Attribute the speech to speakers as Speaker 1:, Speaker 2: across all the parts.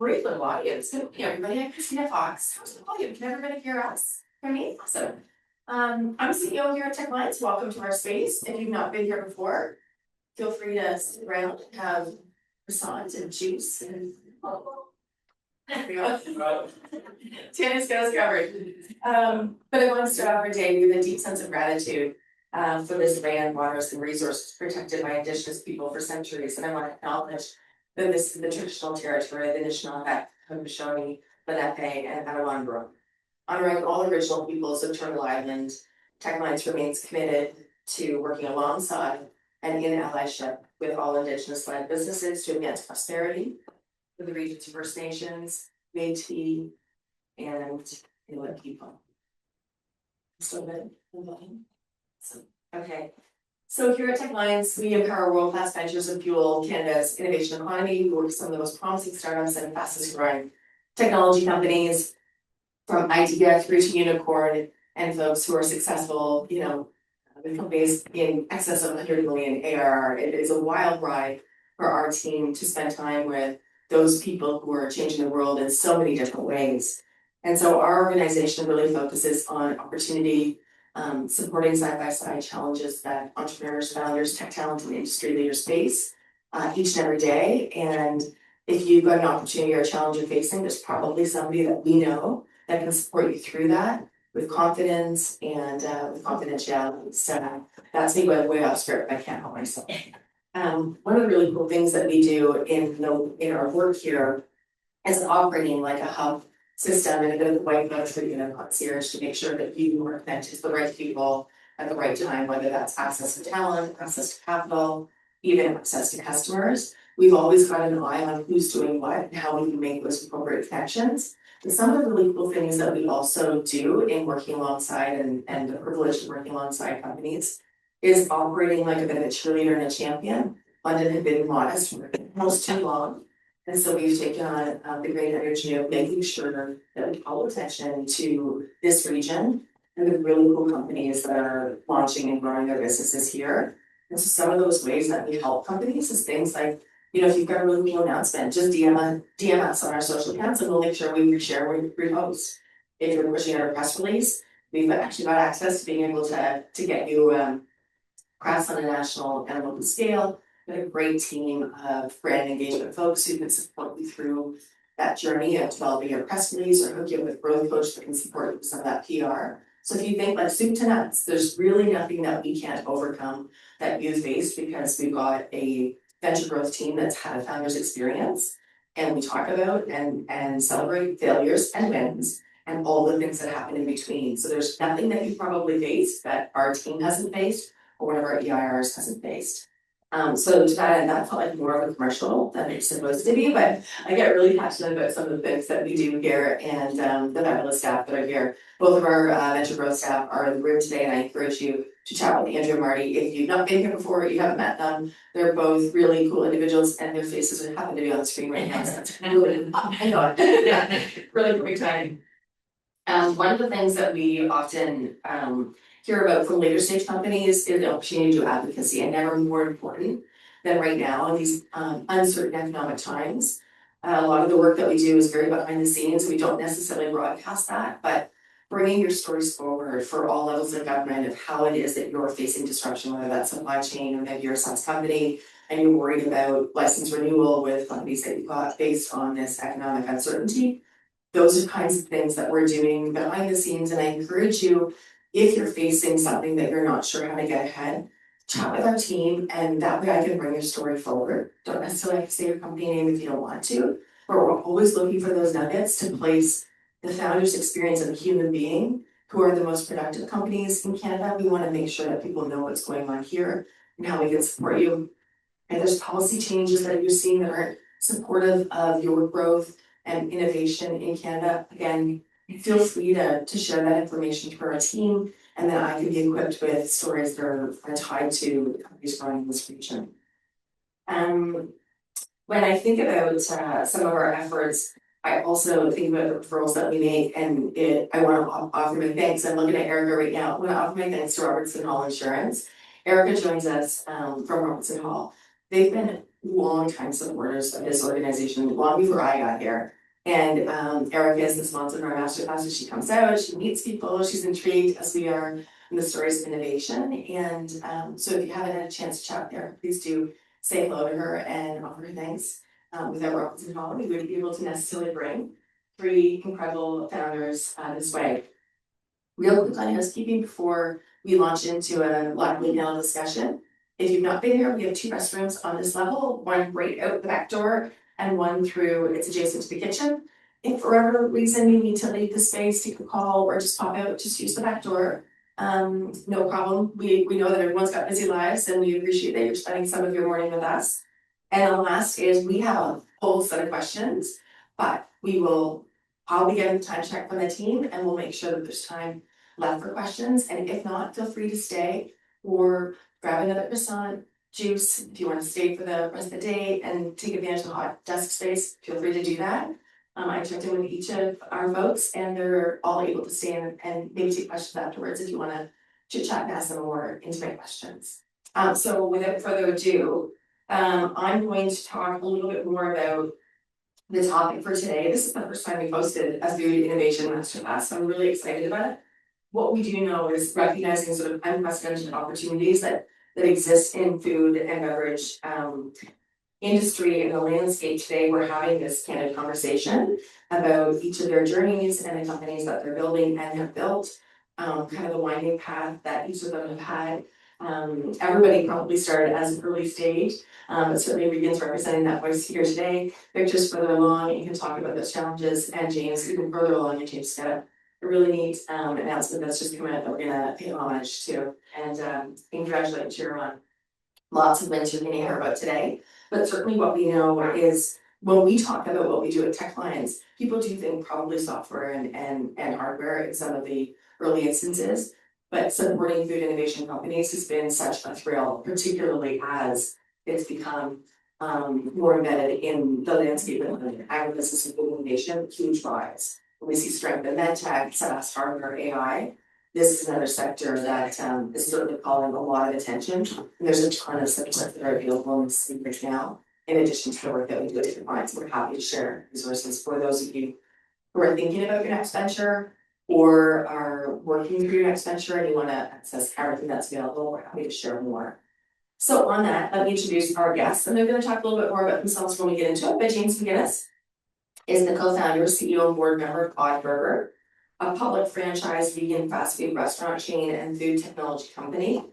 Speaker 1: great little audience. Good morning, everybody. I'm Christina Fox. How's the volume? Can everybody hear us? Hear me? Awesome. I'm CEO here at TechAlliance. Welcome to our space. If you've not been here before, feel free to sit around and have croissant and juice and there we go. Tana's got us covered. But I want to start off our day with a deep sense of gratitude for this land, waters, and resources protected by Indigenous people for centuries. And I want to acknowledge that this is the traditional territory of the Anishinaabe, Haudenosaunee, Lenape, and Arawandro. Honoring all original peoples of Turtle Island, TechAlliance remains committed to working alongside and in allyship with all Indigenous-led businesses to advance prosperity for the region's First Nations, Métis, and Inuit people. Still good? Okay. So here at TechAlliance, we empower world-class ventures and fuel Canada's innovation economy. We work with some of the most promising startups and fastest growing technology companies, from idea through to unicorn, and folks who are successful, with companies in excess of 100 million ARR. It is a wild ride for our team to spend time with those people who are changing the world in so many different ways. And so our organization really focuses on opportunity, supporting side-by-side challenges that entrepreneurs, founders, tech talent, and industry leaders face each and every day. And if you've got an opportunity or a challenge you're facing, there's probably somebody that we know that can support you through that with confidence and with confidentiality. So that's me by the way off script. I can't help myself. One of the really cool things that we do in our work here is operating like a hub system and a bit of the white glove for concierge to make sure that you are connected to the right people at the right time, whether that's access to talent, access to capital, even access to customers. We've always got an eye on who's doing what and how we can make those appropriate connections. And some of the really cool things that we also do in working alongside and the privilege of working alongside companies is operating like a bit of a cheerleader and a champion. London had been modest for almost too long. And so we've taken on the great energy of making sure that we call attention to this region and the really cool companies that are launching and growing their businesses here. And so some of those ways that we help companies is things like, if you've got a really cool announcement, just DM us on our social accounts and we'll make sure we reshare or repost. If you're pushing out a press release, we've actually got access to being able to get you press on a national and local scale. We have a great team of brand engagement folks who can support you through that journey of developing your press release or hook you up with a growth coach that can support you with some of that PR. So if you think like soup to nuts, there's really nothing that we can't overcome that you've faced because we've got a venture growth team that's had a founder's experience, and we talk about and celebrate failures and wins and all the things that happen in between. So there's nothing that you probably faced that our team hasn't faced or one of our EIRs hasn't faced. So to that end, that felt like more of a commercial than it's supposed to be, but I get really passionate about some of the things that we do here and the fabulous staff that are here. Both of our venture growth staff are in the room today, and I encourage you to chat with Andrew and Marty. If you've not been here before, you haven't met them, they're both really cool individuals, and their faces would happen to be on the screen right now. So that's really, I know, yeah, really great time. One of the things that we often hear about from later stage companies is the opportunity to do advocacy, and never more important than right now in these uncertain economic times. A lot of the work that we do is very behind the scenes. We don't necessarily broadcast that, but bringing your stories forward for all levels of government of how it is that you're facing disruption, whether that's supply chain or maybe you're a SaaS company and you're worried about license renewal with companies that you got based on this economic uncertainty. Those are kinds of things that we're doing behind the scenes, and I encourage you, if you're facing something that you're not sure how to get ahead, chat with our team, and that way I can bring your story forward. Don't necessarily have to say your company name if you don't want to, but we're always looking for those nuggets to place the founder's experience of a human being who are the most productive companies in Canada. We want to make sure that people know what's going on here and how we can support you. And there's policy changes that you're seeing that aren't supportive of your growth and innovation in Canada. Again, feel free to share that information to our team, and then I can be equipped with stories that are tied to the companies growing in this region. When I think about some of our efforts, I also think about the referrals that we make, and I want to offer my thanks. I'm looking at Erica right now. I want to offer my thanks to Robertson Hall Insurance. Erica joins us from Robertson Hall. They've been longtime supporters of this organization, long before I got here. And Erica is the sponsor of our masterclasses. She comes out, she meets people, she's intrigued as we are in the stories of innovation. And so if you haven't had a chance to chat with her, please do say hello to her and offer her thanks. Without Robinson Hall, we wouldn't be able to necessarily bring 3 incredible founders this way. Real quick on housekeeping before we launch into a lively panel discussion. If you've not been here, we have 2 restrooms on this level, one right out the back door and one through, it's adjacent to the kitchen. If for whatever reason you need to leave the space, take a call or just pop out, just use the back door. No problem. We know that everyone's got busy lives and we appreciate that you're spending some of your morning with us. And the last is we have a whole set of questions, but I'll be getting the time check from the team and we'll make sure that there's time left for questions. And if not, feel free to stay or grab another croissant, juice. If you want to stay for the rest of the day and take advantage of the hot desk space, feel free to do that. I checked in with each of our folks and they're all able to stay and maybe take questions afterwards if you want to chit chat and ask them more intimate questions. So without further ado, I'm going to talk a little bit more about the topic for today. This is the first time we've hosted a food innovation masterclass, so I'm really excited about it. What we do know is recognizing sort of unprecedented opportunities that exist in food and beverage industry and the landscape today. We're having this candid conversation about each of their journeys and the companies that they're building and have built, kind of the winding path that each of them have had. Everybody probably started as an early stage, but certainly Reagan's representing that voice here today. Victor's further along and you can talk about those challenges, and James even further along, and James got a really neat announcement that's just come out that we're gonna pay homage to and congratulate you on lots of wins you're gonna hear about today. But certainly what we know is when we talk about what we do at TechAlliance, people do think probably software and hardware in some of the early instances, but supporting food innovation companies has been such a thrill, particularly as it's become more embedded in the landscape of agribusiness and food innovation, huge rise. When we see strength in medtech, SaaS, hardware, AI, this is another sector that is certainly calling a lot of attention. And there's a ton of support that are available in this right now, in addition to the work that we do at different clients. We're happy to share resources for those of you who are thinking about your next venture or are working through your next venture and you want to access everything that's available. We're happy to share more. So on that, let me introduce our guests, and they're going to talk a little bit more about themselves when we get into it. But James McInnes is the co-founder, CEO, and board member of Odd Burger, a public franchise vegan fast food restaurant chain and food technology company.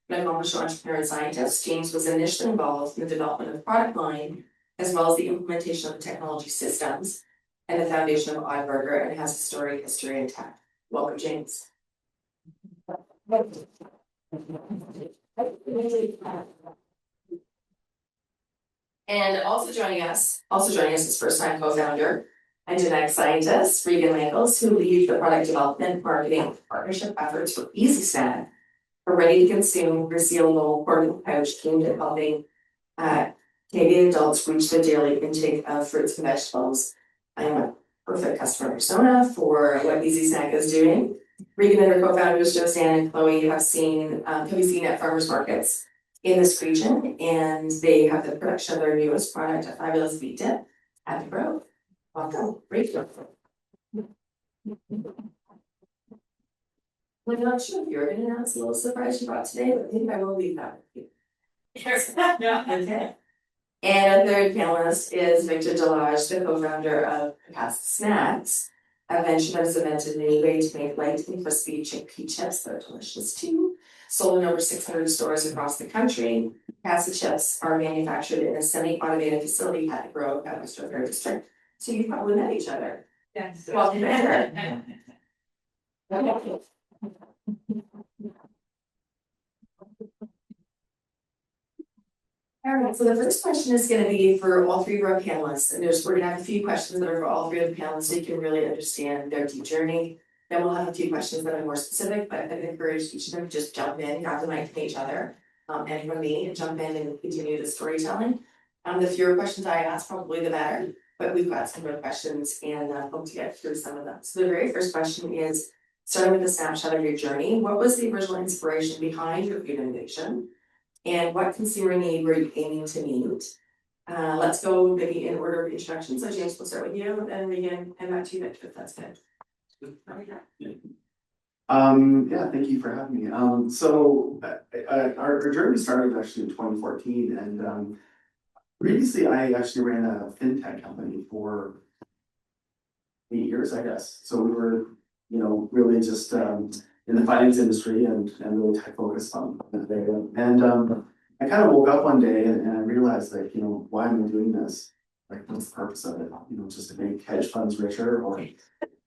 Speaker 1: An accomplished entrepreneur and scientist, James was initially involved in the development of the product line, as well as the implementation of the technology systems and the foundation of Odd Burger, and has a storied history in tech. Welcome, James. And also joining us is first-time co-founder and genetic scientist, Reagan Michiels, who leads the product development, marketing, partnership efforts for Easy Snack, a ready-to-consume, resealable, portable pouch aimed at helping Canadian adults reach their daily intake of fruits and vegetables. I am a perfect customer persona for what Easy Snack is doing. Reagan and her co-founders, Josanne and Chloe, can be seen at farmers markets in this region, and they have the production of their newest product, a fabulous wheat dip, at the Grove. Welcome, Rachel. I'm not sure if you're going to announce a little surprise you brought today, but I think I will leave that with you. Okay. And our third panelist is Victor Courarie-Delage, the co-founder of Peacasa Snacks, a venture that has invented a new way to make light and crispy chickpea chips that are delicious too. Sold in over 600 stores across the country. Peacasa chips are manufactured in a semi-automated facility at the Grove at Western Fair District. So you've probably met each other. Yes. Welcome back. Okay. All right, so the first question is going to be for all 3 of our panelists, and we're going to have a few questions that are for all 3 of the panelists so you can really understand their deep journey. Then we'll have a few questions that are more specific, but I'd encourage each of them to just jump in, grab the mic from each other, and from me, and jump in and continue the storytelling. The fewer questions I ask, probably the better, but we've got some good questions and hope to get through some of them. So the very first question is, starting with a snapshot of your journey, what was the original inspiration behind your food innovation? And what consumer need were you aiming to meet? Let's go maybe in order of introduction. So James, we'll start with you, and Reagan, and back to you, Victor, if that's good.
Speaker 2: Yeah, thank you for having me. So our journey started actually in 2014, and previously I actually ran a fintech company for 8 years, I guess. So we were, really just in the finance industry and really tech focused on that area. And I kind of woke up one day and I realized, like, why am I doing this? Like, what's the purpose of it? Just to make hedge funds richer, or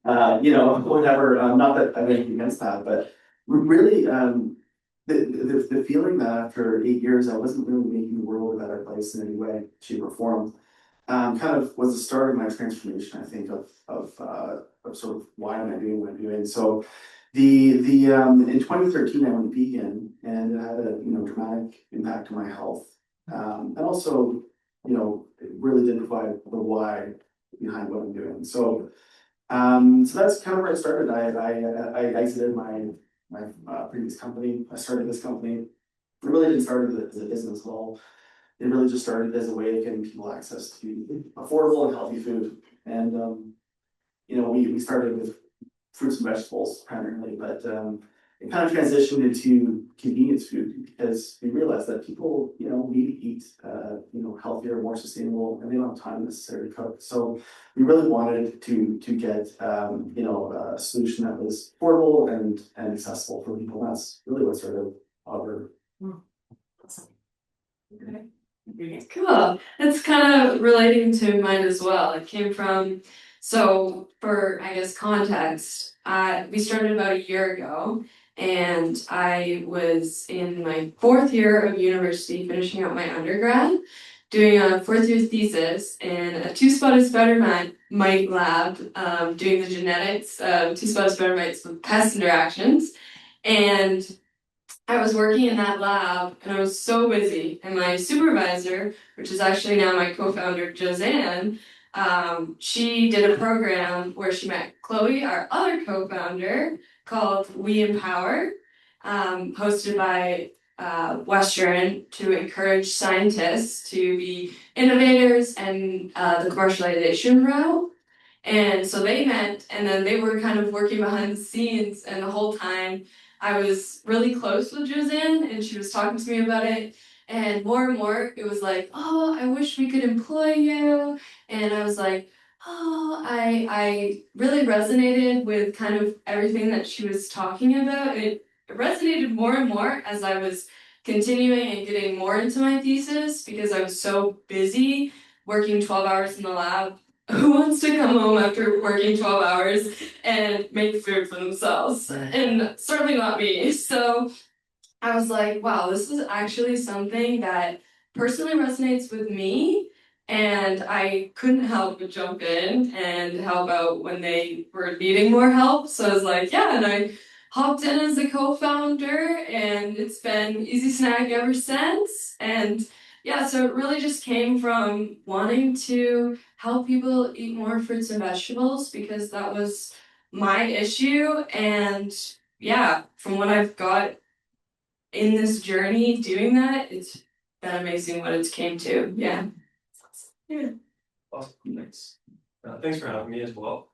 Speaker 2: whatever. Not that I have anything against that, but really, the feeling that after 8 years, I wasn't really making the world a better place in any way, shape, or form, kind of was the start of my transformation. I think of sort of why am I doing what I'm doing. So the in 2013 I went vegan, and it had a dramatic impact on my health, and also it really did provide the why behind what I'm doing. So that's kind of where I started. I exited my previous company. I started this company. It really didn't start as a business at all. It really just started as a way of getting people access to affordable and healthy food. And we started with fruits and vegetables primarily, but it kind of transitioned into convenience food because we realized that people need to eat healthier, more sustainable, and they don't have time necessarily to cook. So we really wanted to get a solution that was affordable and accessible for people. That's really what started our.
Speaker 1: Awesome. Okay.
Speaker 3: Cool. It's kind of relating to mine as well. It came from, so for, I guess, context, we started about a year ago, and I was in my 4th year of university, finishing up my undergrad, doing a 4th year thesis in a 2-spotted spider mite lab, doing the genetics of 2-spotted spider mites with pest interactions. And I was working in that lab, and I was so busy, and my supervisor, which is actually now my co-founder, Josanne, she did a program where she met Chloe, our other co-founder, called We Empower, hosted by Western, to encourage scientists to be innovators and the commercialization route. And so they met, and then they were kind of working behind the scenes, and the whole time I was really close with Josanne, and she was talking to me about it. And more, it was like, oh, I wish we could employ you. And I was like, oh, I really resonated with kind of everything that she was talking about. And it resonated more and more as I was continuing and getting more into my thesis, because I was so busy working 12 hours in the lab. Who wants to come home after working 12 hours and make food for themselves? And certainly not me. So I was like, wow, this is actually something that personally resonates with me. And I couldn't help but jump in and help out when they were needing more help. So I was like, yeah, and I hopped in as a co-founder, and it's been Easy Snack ever since. And yeah, so it really just came from wanting to help people eat more fruits and vegetables, because that was my issue. And yeah, from what I've got in this journey doing that, it's been amazing what it's came to. Yeah. Yeah.
Speaker 4: Awesome. Thanks. Thanks for having me as well.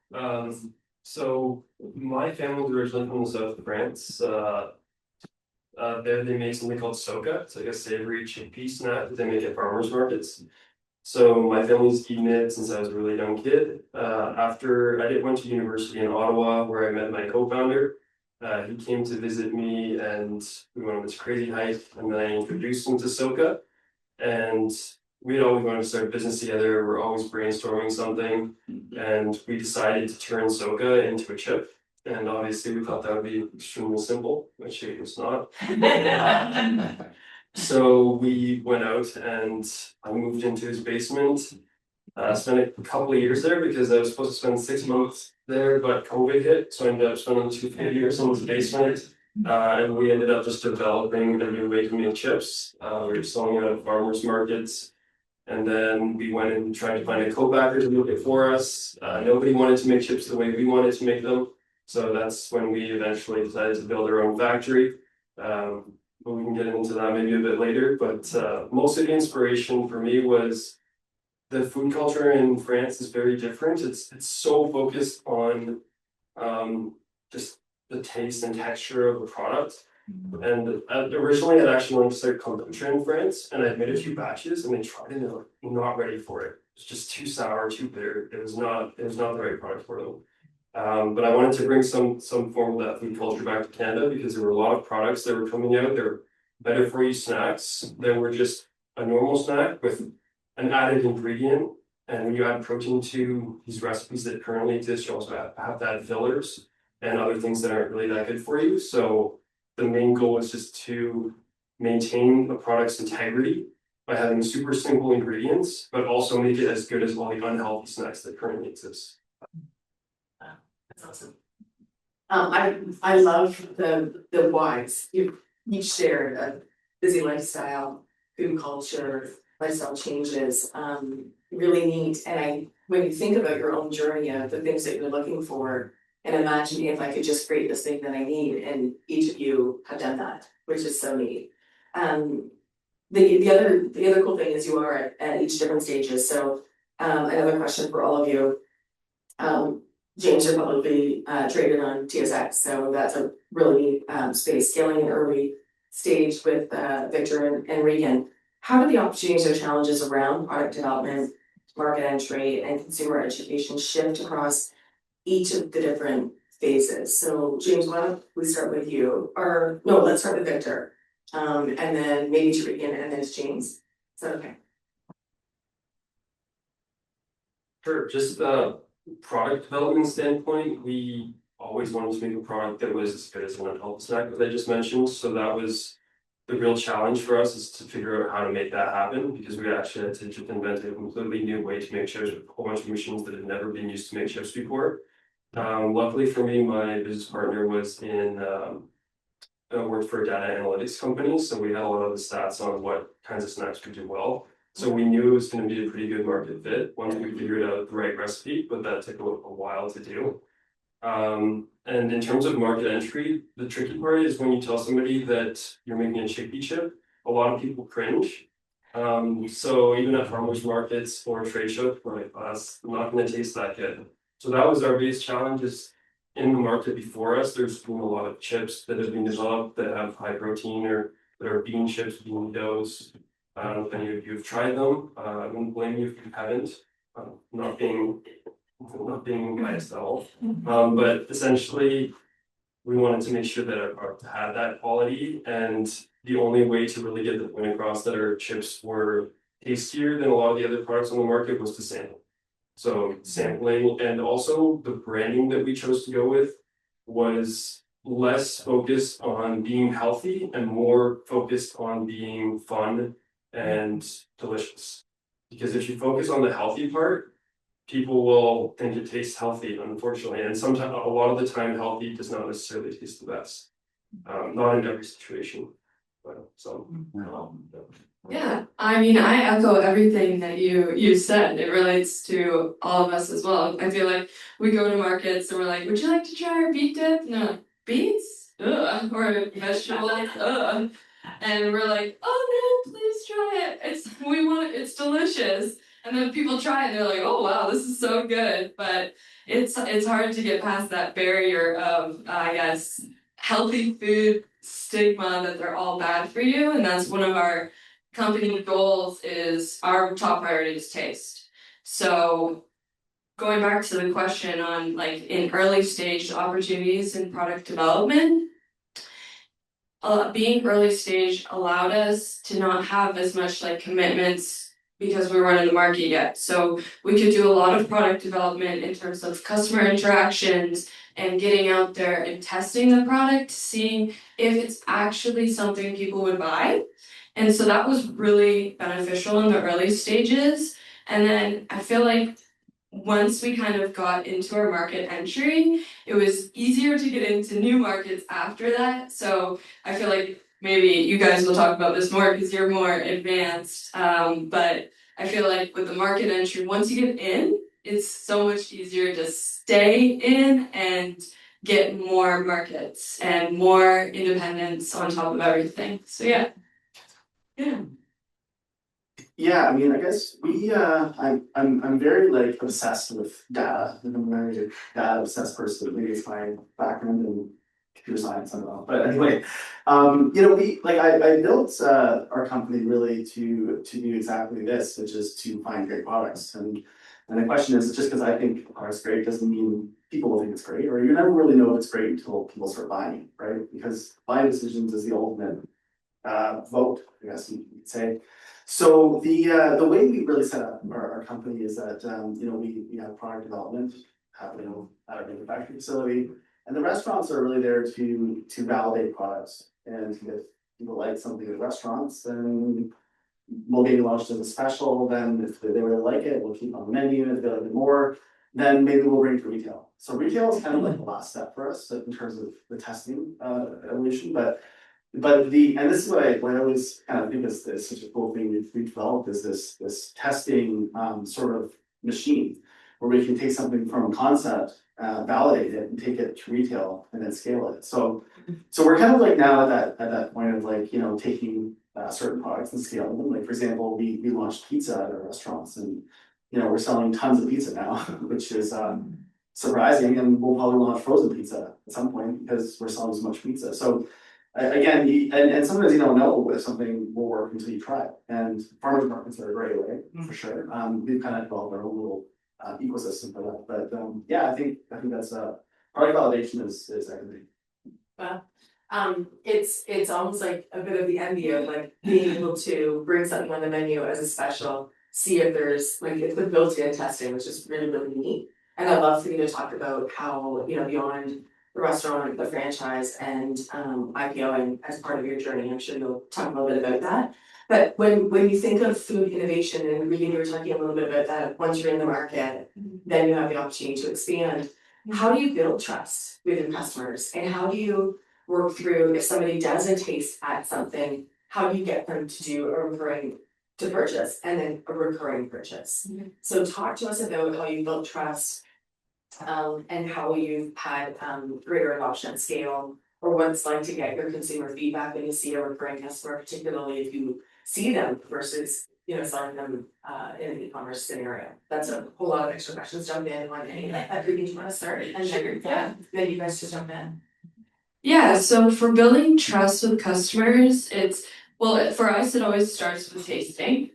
Speaker 4: So my family was originally from the south of France. There they make something called soca. It's like a savory chickpea snack that they make at farmers markets. So my family's eaten it since I was a really young kid. After I went to university in Ottawa, where I met my co-founder. He came to visit me, and we went on this crazy hike, and then I introduced him to soca. And we had always wanted to start a business together. We're always brainstorming something, and we decided to turn soca into a chip. And obviously we thought that would be extremely simple, which it was not. So we went out, and I moved into his basement. Spent a couple of years there because I was supposed to spend 6 months there, but COVID hit, so I ended up spending 2 full years in his basement. And we ended up just developing a new way to make chips. We were selling it at farmers markets. And then we went and tried to find a co-packer to make it for us. Nobody wanted to make chips the way we wanted to make them. So that's when we eventually decided to build our own factory. But we can get into that maybe a bit later. But most of the inspiration for me was the food culture in France is very different. It's so focused on just the taste and texture of the product. And originally I'd actually wanted to start kombucha in France, and I'd made a few batches, and they tried it and they were not ready for it. It's just too sour, too bitter. It was not the right product for them. But I wanted to bring some form of that food culture back to Canada, because there were a lot of products that were coming out. They're better for you snacks. They were just a normal snack with an added ingredient. And when you add protein to these recipes that currently exist, you also have to add fillers and other things that aren't really that good for you. So the main goal is just to maintain the product's integrity by having super simple ingredients, but also make it as good as all the unhealthy snacks that currently exist.
Speaker 1: That's awesome. I love the whys. You each shared a busy lifestyle, food culture, lifestyle changes. Really neat. And when you think about your own journey of the things that you're looking for, and imagining if I could just create this thing that I need, and each of you have done that, which is so neat. The other cool thing is you are at each different stages. So another question for all of you. James, you're publicly traded on TSX, so that's a really neat space. Scaling an early stage with Victor and Reagan. How do the opportunities or challenges around product development, market entry, and consumer education shift across each of the different phases? So James, why don't we start with you? Or no, let's start with Victor. And then maybe to Reagan, and then it's James. Is that okay?
Speaker 4: Sure. Just product development standpoint, we always wanted to make a product that was as good as an unhealthy snack that I just mentioned. So that was the real challenge for us, is to figure out how to make that happen, because we actually had to just invent a completely new way to make chips with a whole bunch of machines that had never been used to make chips before. Luckily for me, my business partner was worked for a data analytics company, so we had a lot of the stats on what kinds of snacks could do well. So we knew it was going to be a pretty good market fit once we figured out the right recipe, but that took a while to do. And in terms of market entry, the tricky part is when you tell somebody that you're making a chickpea chip, a lot of people cringe. So even at farmers markets or trade shows, we're like, oh, that's not going to taste that good. So that was our biggest challenge. Is in the market before us, there's been a lot of chips that have been developed that have high protein, or that are bean chips, bean doughs. I don't know if any of you have tried them. I wouldn't blame you if you haven't. Not being biased at all. But essentially, we wanted to make sure that our product had that quality, and the only way to really get the point across that our chips were tastier than a lot of the other products on the market was to sample. So sampling, and also the branding that we chose to go with was less focused on being healthy and more focused on being fun and delicious. Because if you focus on the healthy part, people will think it tastes healthy, unfortunately. And sometimes, a lot of the time, healthy does not necessarily taste the best. Not in every situation, but some.
Speaker 3: Yeah, I mean, I echo everything that you said. It relates to all of us as well. I feel like we go to markets and we're like, would you like to try our beet dip? No, beets? Ugh. Or vegetables? Ugh. And we're like, oh no, please try it. It's delicious. And then people try it and they're like, oh wow, this is so good. But it's hard to get past that barrier of, I guess, healthy food stigma that they're all bad for you. And that's one of our company goals. Is our top priority is taste. So going back to the question on like in early stage opportunities in product development, being early stage allowed us to not have as much like commitments because we weren't in the market yet. So we could do a lot of product development in terms of customer interactions and getting out there and testing the product, seeing if it's actually something people would buy. And so that was really beneficial in the early stages. And then I feel like once we kind of got into our market entry, it was easier to get into new markets after that. So I feel like maybe you guys will talk about this more because you're more advanced. But I feel like with the market entry, once you get in, it's so much easier to stay in and get more markets and more independence on top of everything. So yeah.
Speaker 2: Yeah, I mean, I guess I'm very like obsessed with data. I'm a very data obsessed person. Maybe it's my background in computer science, I don't know. But anyway, I built our company really to do exactly this, which is to find great products. And the question is, just because I think a product's great doesn't mean people will think it's great, or you never really know if it's great until people start buying, right? Because buying decisions is the ultimate vote, I guess you could say. So the way we really set up our company is that we have product development happening at our manufacturing facility, and the restaurants are really there to validate products. And if people like something at restaurants, then we'll maybe launch it as a special. Then if they really like it, we'll keep it on the menu. If they like it more, then maybe we'll bring it to retail. So retail is kind of like the last step for us in terms of the testing evolution, and this is what I always kind of think is such a cool thing we've developed is this testing sort of machine where we can take something from a concept, validate it, and take it to retail and then scale it. So we're kind of like now at that point of like taking certain products and scaling them. Like for example, we launched pizza at our restaurants, and we're selling tons of pizza now, which is surprising. And we'll probably launch frozen pizza at some point because we're selling so much pizza. So again, and sometimes you don't know if something will work until you try it. And farmers markets are a great way, for sure. We've kind of developed our own little ecosystem for that. But yeah, I think that's product validation is everything.
Speaker 1: Well, it's almost like a bit of the envy of like being able to bring something on the menu as a special, see if there's like it's the built-in testing, which is really, really neat. And I'd love for you to talk about how, beyond the restaurant, the franchise, and IPOing as part of your journey. I'm sure you'll talk a little bit about that. But when you think of food innovation, and Reagan, you were talking a little bit about that, once you're in the market, then you have the opportunity to expand. How do you build trust with your customers? And how do you work through if somebody doesn't taste at something, how do you get them to do a recurring to purchase and then a recurring purchase? So talk to us about how you built trust, and how you've had greater adoption at scale, or what it's like to get your consumer feedback when you see a recurring customer, particularly if you see them versus selling them in an e-commerce scenario. That's a whole lot of extra questions. Jump in on any everything you want to start, and then you guys just jump in.
Speaker 3: Yeah, so for building trust with customers, for us, it always starts with tasting.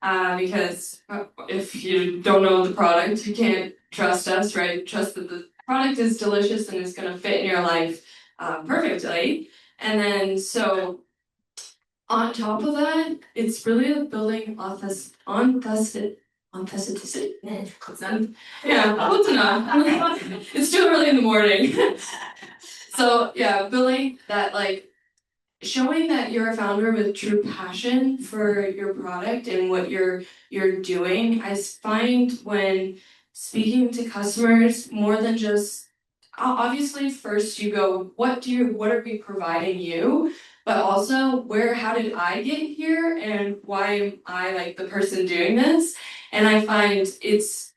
Speaker 3: Because if you don't know the product, you can't trust us, right? Trust that the product is delicious and is going to fit in your life perfectly. And then, so on top of that, it's really building authenticity. Yeah, close enough. It's too early in the morning. So yeah, building that, like, showing that you're a founder with true passion for your product and what you're doing. I find when speaking to customers, more than just obviously first you go, what are we providing you? But also how did I get here and why am I like the person doing this? And I find it's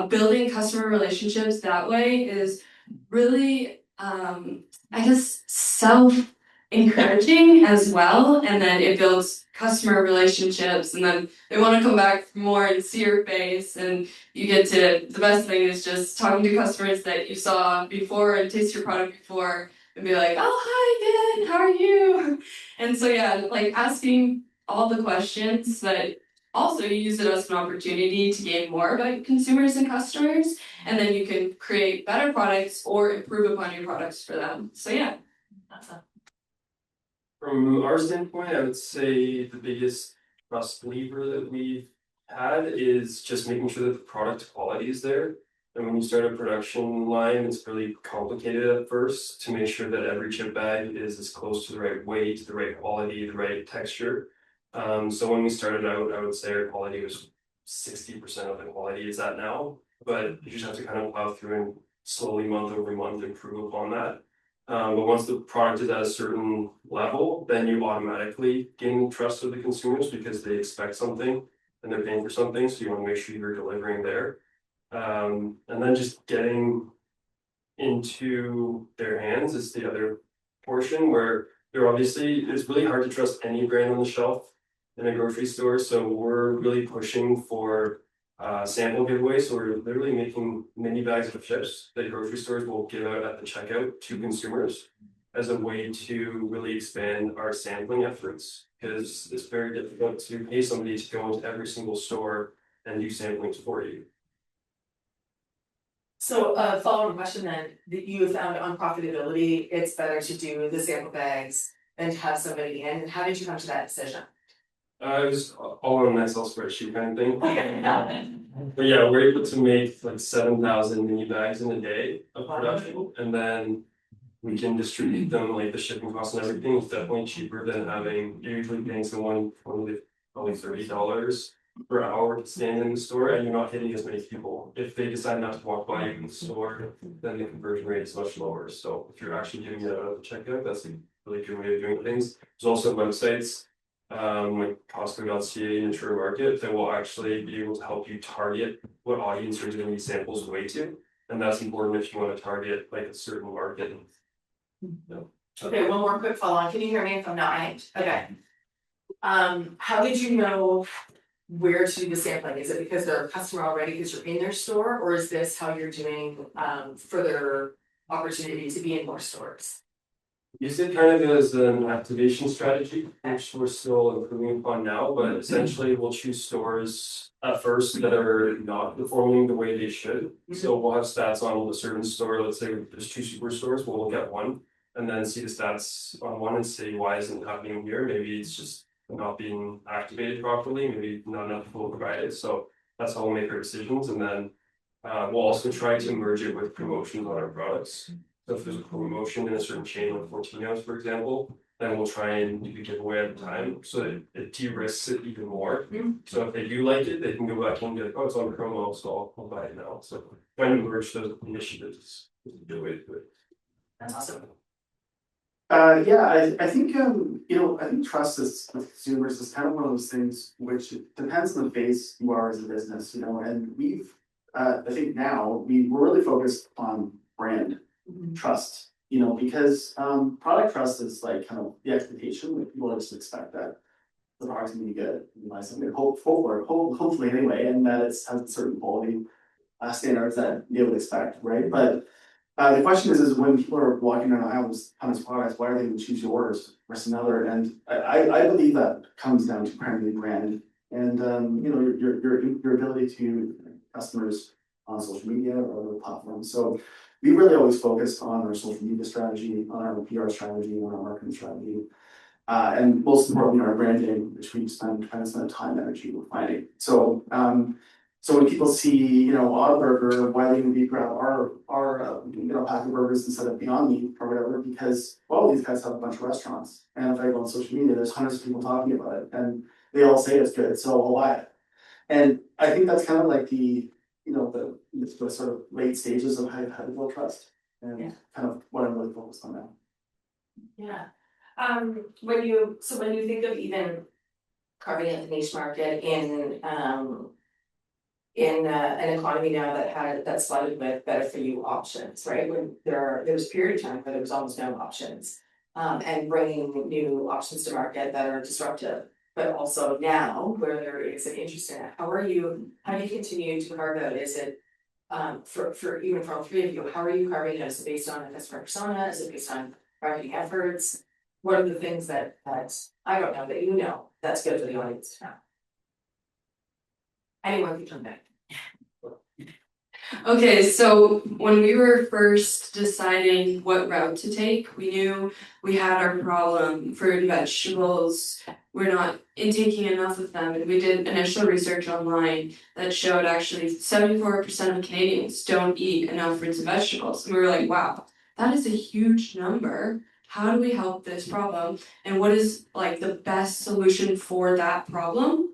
Speaker 3: building customer relationships that way is really I guess self-encouraging as well, and then it builds customer relationships, and then they want to come back for more and see your face, and you get to, the best thing is just talking to customers that you saw before and taste your product before and be like, oh, hi, good, how are you? And so yeah, like asking all the questions that also you use it as an opportunity to gain more about consumers and customers, and then you can create better products or improve upon your products for them. So yeah. Awesome.
Speaker 4: From our standpoint, I would say the biggest trust lever that we've had is just making sure that the product quality is there. And when you start a production line, it's really complicated at first to make sure that every chip bag is as close to the right weight, the right quality, the right texture. So when we started out, I would say our quality was 60% of the quality it's at now, but you just have to kind of plow through and slowly month over month improve upon that. But once the product is at a certain level, then you automatically gain trust of the consumers because they expect something and they're paying for something. So you want to make sure you're delivering there. And then just getting into their hands is the other portion where it's really hard to trust any brand on the shelf in a grocery store. So we're really pushing for sample giveaway. So we're literally making mini bags of chips that grocery stores will give out at the checkout to consumers as a way to really expand our sampling efforts, because it's very difficult to pay somebody to go into every single store and do samplings for you.
Speaker 1: So follow-up question then, that you found on profitability, it's better to do the sample bags than to have somebody in. How did you come to that decision?
Speaker 4: It was all on an Excel spreadsheet kind of thing. But yeah, we're able to make like 7,000 mini bags in a day of production, and then we can distribute them. Like the shipping costs and everything is definitely cheaper than having, you're usually paying someone probably $30 per hour to stand in the store, and you're not hitting as many people. If they decide not to walk by you in the store, then the conversion rate is much lower. So if you're actually giving it out at the checkout, that's a really good way of doing things. There's also websites like Costco.ca and Natura Market that will actually be able to help you target what audience you're giving these samples away to. And that's important if you want to target like a certain market.
Speaker 1: Okay, one more quick follow-on. Can you hear me if I'm not right? Okay. How did you know where to do the sampling? Is it because they're a customer already because you're in their store, or is this how you're doing further opportunity to be in more stores?
Speaker 4: Use it kind of as an activation strategy, which we're still improving upon now, but essentially we'll choose stores at first that are not performing the way they should. So we'll have stats on a certain store. Let's say there's 2 superstores, we'll look at one and then see the stats on one and say, why isn't it happening here? Maybe it's just not being activated properly, maybe not enough people provide it. So that's how we'll make our decisions. And then we'll also try to merge it with promotions on our products. So if there's a promotion in a certain chain like Fortinos, for example, then we'll try and do a giveaway at a time so that it de-risks it even more. So if they do like it, they can go back and be like, oh, it's on promo, so I'll buy it now. So trying to merge those initiatives is a good way to do it.
Speaker 1: That's awesome.
Speaker 2: Yeah, I think I think trust with consumers is kind of one of those things which depends on the phase you are as a business, and we've I think now we're really focused on brand trust, because product trust is like kind of the expectation. Like people just expect that the product's gonna be good, something hopefully anyway, and that it has certain quality standards that you would expect, right? But the question is when people are walking down aisles on this products, why are they going to choose yours versus another? And I believe that comes down to primarily brand and your ability to customers on social media or other platforms. So we really always focus on our social media strategy, on our PR strategy, on our marketing strategy, and most importantly our branding, which we spend time and energy refining. So so when people see, Whataburger, why they would grab our pack of burgers instead of Beyond Meat or whatever, because these guys have a bunch of restaurants, and if I go on social media, there's hundreds of people talking about it, and they all say it's good, so I'll buy it. And I think that's kind of like the sort of late stages of how to build trust, and kind of what I'm really focused on now.
Speaker 1: Yeah. When you think of even carving out the niche market in an economy now that's flooded with better for you options, right? When there was a period of time where there was almost no options, and bringing new options to market that are disruptive, but also now where there is an interest in it. How do you continue to carve out? Is it for even from 3 of you, how are you carving it? Is it based on a customer persona? Is it based on marketing efforts? What are the things that I don't know that that's good for the audience to know? Anyone can jump in.
Speaker 3: Okay, so when we were first deciding what route to take, we knew we had our problem. Fruit and vegetables, we're not intaking enough of them, and we did initial research online that showed actually 74% of Canadians don't eat enough fruits and vegetables. And we were like, wow, that is a huge number. How do we help this problem? And what is like the best solution for that problem?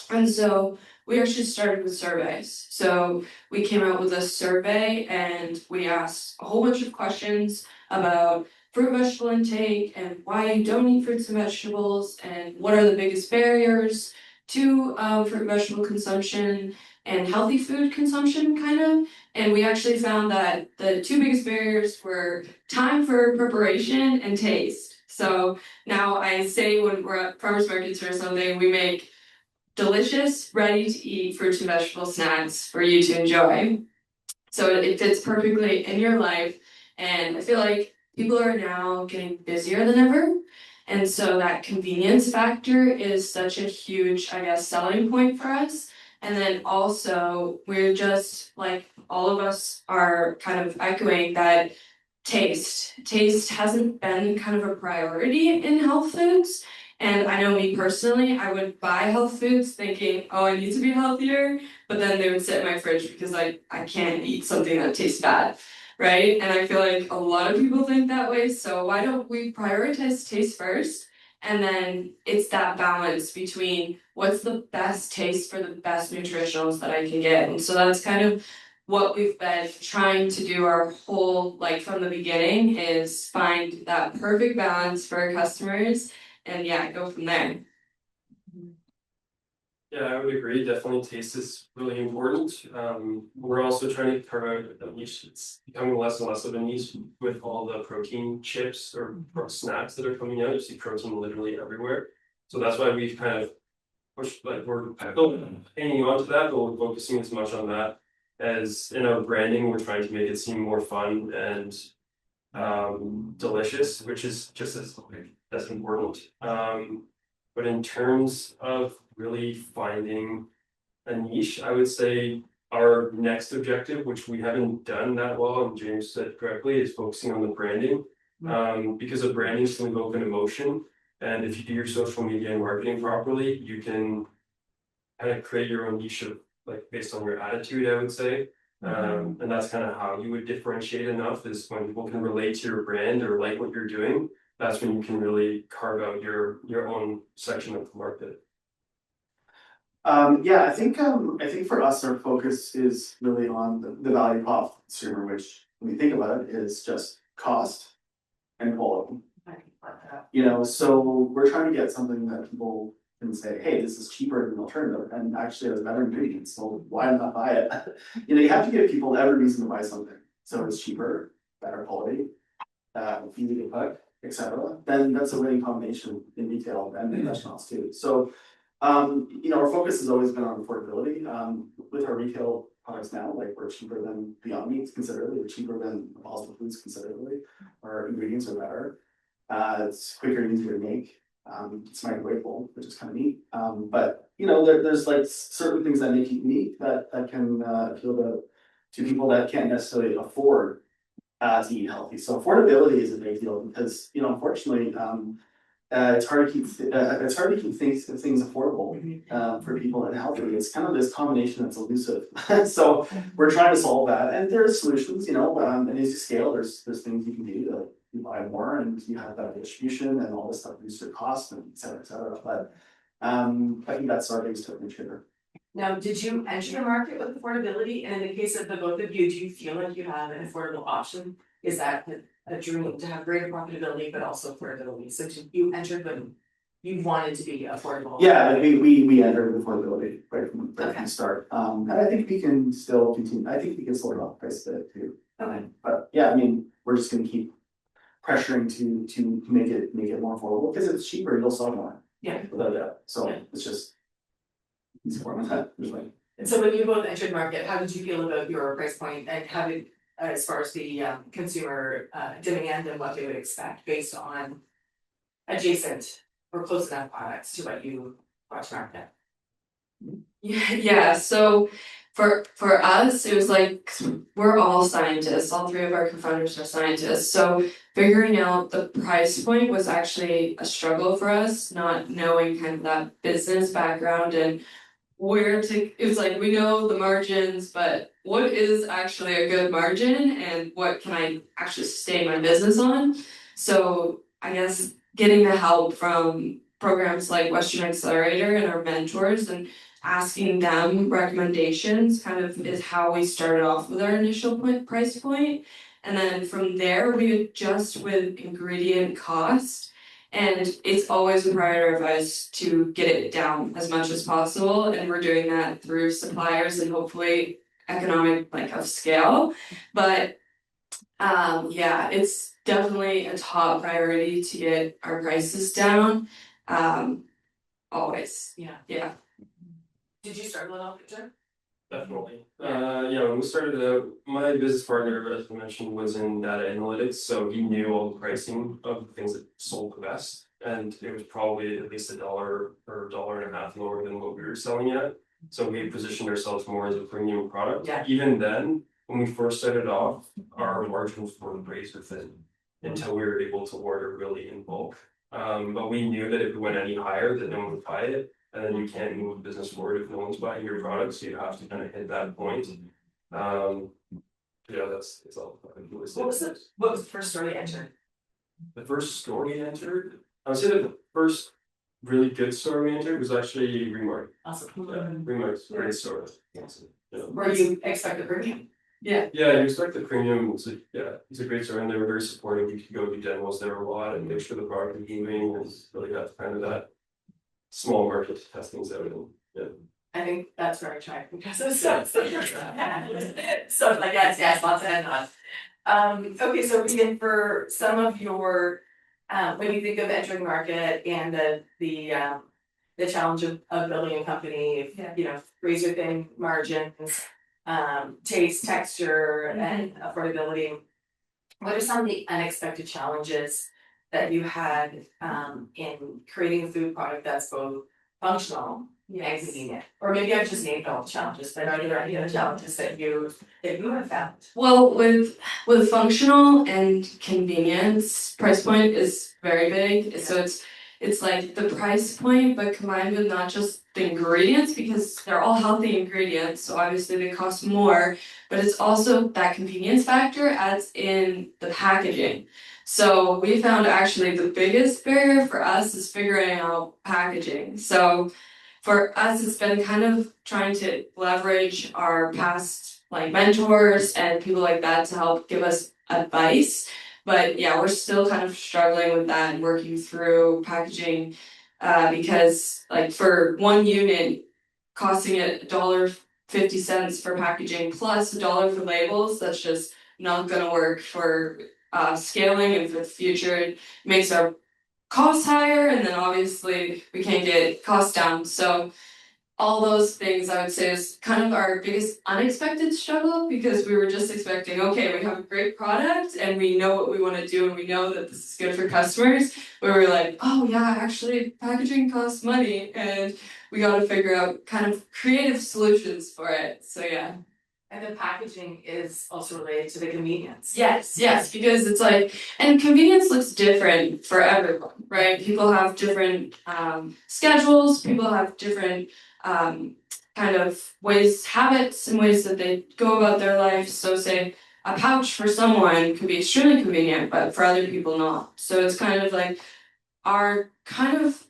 Speaker 3: And so we actually started with surveys. So we came out with a survey and we asked a whole bunch of questions about fruit and vegetable intake and why you don't eat fruits and vegetables and what are the biggest barriers to fruit and vegetable consumption and healthy food consumption kind of. And we actually found that the 2 biggest barriers were time for preparation and taste. So now I say when we're at farmers markets or something, we make delicious, ready to eat fruits and vegetable snacks for you to enjoy. So it fits perfectly in your life. And I feel like people are now getting busier than ever. And so that convenience factor is such a huge, I guess, selling point for us. And then also, we're just like all of us are kind of echoing that taste hasn't been kind of a priority in health foods. And I know me personally, I would buy health foods thinking, oh, I need to be healthier, but then they would sit in my fridge because I can't eat something that tastes bad, right? And I feel like a lot of people think that way, so why don't we prioritize taste first? And then it's that balance between what's the best taste for the best nutritionals that I can get. And so that's kind of what we've been trying to do our whole, like from the beginning, is find that perfect balance for our customers and yeah, go from there.
Speaker 4: Yeah, I would agree. Definitely taste is really important. We're also trying to carve out a niche. It's becoming less and less of a niche with all the protein chips or snacks that are coming out. You see protein literally everywhere. So that's why we've kind of pushed, like we're still hanging on to that, but we're focusing as much on that as in our branding. We're trying to make it seem more fun and delicious, which is just as important. But in terms of really finding a niche, I would say our next objective, which we haven't done that well, and James said correctly, is focusing on the branding. Because the branding is going to evoke an emotion. And if you do your social media and marketing properly, you can kind of create your own niche of like based on your attitude, I would say. And that's kind of how you would differentiate enough is when people can relate to your brand or like what you're doing. That's when you can really carve out your own section of the market.
Speaker 2: Yeah, I think for us, our focus is really on the value prop for the consumer, which when you think about it is just cost and quality. You know, so we're trying to get something that people can say, hey, this is cheaper than an alternative, and actually has better ingredients, so why not buy it? You know, you have to give people every reason to buy something. So it's cheaper, better quality, easy to cook, etc. Then that's a winning combination in retail and in restaurants too. So you know, our focus has always been on affordability. With our retail products now, like we're cheaper than Beyond Meats considerably, we're cheaper than Impossible Foods considerably. Our ingredients are better. It's quicker and easier to make. It's microwavable, which is kind of neat. But you know, there's like certain things that make it unique that can appeal to people that can't necessarily afford to eat healthy. So affordability is a big deal because you know, unfortunately, it's hard to keep things affordable for people and healthy. It's kind of this combination that's elusive. So we're trying to solve that, and there's solutions, you know. And as you scale, there's things you can do to you buy more, and you have that distribution and all this stuff reduces your cost and et cetera, et cetera. But I think that's our biggest differentiator.
Speaker 1: Now, did you enter the market with affordability? And in the case of the both of you, do you feel like you have an affordable option? Is that a dream to have greater profitability, but also affordability? So you entered them, you wanted to be affordable.
Speaker 2: Yeah, like we entered with affordability right from the start. And I think we can still continue. I think we can still drop price a bit too.
Speaker 1: Okay.
Speaker 2: But yeah, I mean, we're just going to keep pressuring to make it more affordable because if it's cheaper, you'll sell more.
Speaker 1: Yeah.
Speaker 2: Without a doubt. So
Speaker 1: Yeah.
Speaker 2: it's just easy for that.
Speaker 1: And so when you both entered market, how did you feel about your price point and how did as far as the consumer demand and what they would expect based on adjacent or close enough products to what you brought to market?
Speaker 3: Yeah, so for us, it was like, 'cause we're all scientists, all three of our co-founders are scientists, so figuring out the price point was actually a struggle for us, not knowing kind of that business background and where to, it was like, we know the margins, but what is actually a good margin and what can I actually sustain my business on? So I guess getting the help from programs like Western Accelerator and our mentors and asking them recommendations kind of is how we started off with our initial price point. And then from there, we adjust with ingredient cost. And it's always a priority of us to get it down as much as possible. And we're doing that through suppliers and hopefully economic of scale. But Yeah, it's definitely a top priority to get our prices down. Always. Yeah.
Speaker 1: Did you start with Victor?
Speaker 4: Definitely. Yeah, when we started out, my business partner, as I mentioned, was in data analytics, so he knew all the pricing of the things that sold the best. And it was probably at least $1 or $1.50 lower than what we were selling at. So we positioned ourselves more as a premium product.
Speaker 1: Yeah.
Speaker 4: Even then, when we first started off, our margins were razor thin until we were able to order really in bulk. But we knew that if we went any higher, that no one would buy it. And then you can't move the business forward if no one's buying your product, so you have to kind of hit that point. Yeah, that's all.
Speaker 1: What was the first store you entered?
Speaker 4: The first store we entered, I would say that the first really good store we entered was actually Remart.
Speaker 1: Awesome.
Speaker 4: Yeah, Remart's a great store. Yeah.
Speaker 1: Where you expect the premium?
Speaker 4: Yeah, you expect the premium. It's a great store, and they were very supportive. You could go do demos there a lot and make sure the product was moving, and really got kind of that small market to test things out in. Yeah.
Speaker 1: I think that's where I tried because it's so like yes, lots of head okay, so Regan, for some of your when you think of entering market and the challenge of building a company, you know, razor thin margins, taste, texture, and affordability. What are some of the unexpected challenges that you had in creating a food product that's both functional and convenient? Or maybe I've just named all the challenges, but are there any other challenges that you have found?
Speaker 3: Well, with functional and convenience, price point is very big. So it's like the price point, but combined with not just the ingredients, because they're all healthy ingredients, so obviously they cost more, but it's also that convenience factor adds in the packaging. So we found actually the biggest barrier for us is figuring out packaging. So for us, it's been kind of trying to leverage our past like mentors and people like that to help give us advice. But yeah, we're still kind of struggling with that and working through packaging because like for one unit costing it $1.50 for packaging plus $1 for labels, that's just not going to work for scaling and for the future. It makes our costs higher, and then obviously we can't get costs down. So all those things I would say is kind of our biggest unexpected struggle, because we were just expecting, okay, we have a great product and we know what we want to do and we know that this is good for customers. But we're like, oh yeah, actually packaging costs money, and we got to figure out kind of creative solutions for it. So yeah.
Speaker 1: And the packaging is also related to the convenience.
Speaker 3: Yes, because it's like, and convenience looks different for everyone, right? People have different schedules, people have different kind of habits and ways that they go about their life. So say a pouch for someone could be extremely convenient, but for other people not. So it's kind of like our kind of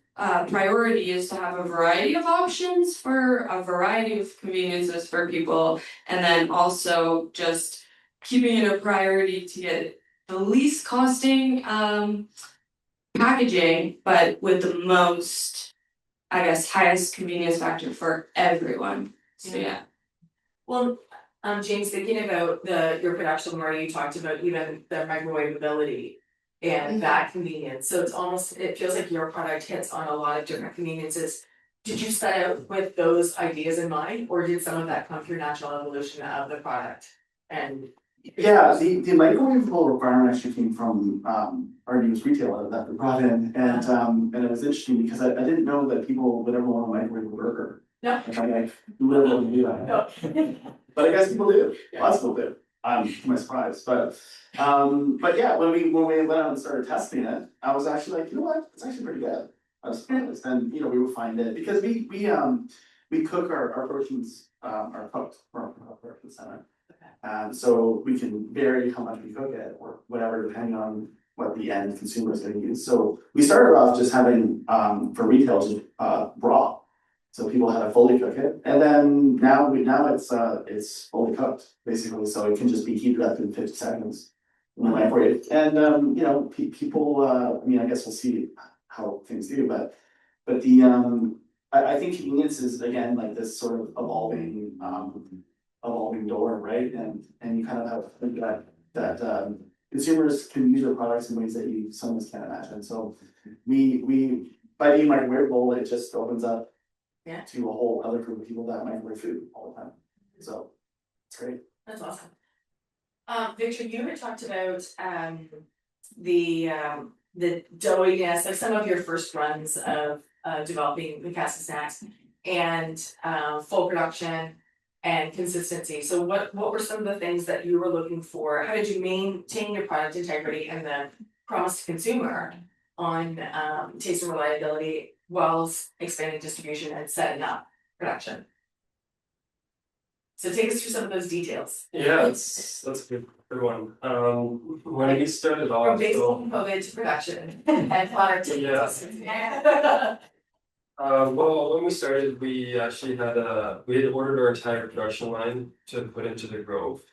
Speaker 3: priority is to have a variety of options for a variety of conveniences for people, and then also just keeping it a priority to get the least costing packaging, but with the most, I guess, highest convenience factor for everyone. So yeah.
Speaker 1: Well, James, thinking about your production where you talked about even the microwavability and that convenience. So it feels like your product hits on a lot of different conveniences. Did you set out with those ideas in mind, or did some of that come through natural evolution of the product? And
Speaker 2: yeah, the microwavable requirement actually came from our newest retailer that we brought in, and it was interesting because I didn't know that people would ever want to microwave a burger.
Speaker 1: No.
Speaker 2: I literally do that.
Speaker 1: No.
Speaker 2: But I guess people do. Lots of people do. To my surprise. But yeah, when we went out and started testing it, I was actually like, you know what? It's actually pretty good. I was surprised. And we refined it because we cook our proteins are cooked from our production center. So we can vary how much we cook it or whatever, depending on what the end consumer is going to use. So we started off just having for retail just raw. So people had to fully cook it, and then now it's fully cooked basically. So it can just be heated up in 50 seconds in the microwave. And people, I guess we'll see how things do, but I think convenience is again like this sort of evolving door, right? And you kind of have to think that that consumers can use your products in ways that you sometimes can't imagine. So we by being microwavable, it just opens up to a whole other group of people that microwave food all the time. So it's great.
Speaker 1: That's awesome. Victor, you had talked about the doughiness, like some of your first runs of developing Peacasa Snacks and full production and consistency. So what were some of the things that you were looking for? How did you maintain your product integrity and the promise to consumer on taste and reliability whilst expanding distribution and setting up production? So take us through some of those details.
Speaker 4: Yeah, that's a good one. When we started
Speaker 1: From
Speaker 4: off,
Speaker 1: basic
Speaker 4: so,
Speaker 1: COVID to production and product to
Speaker 4: Yeah. Well, when we started, we actually had ordered our entire production line to put into the Grove,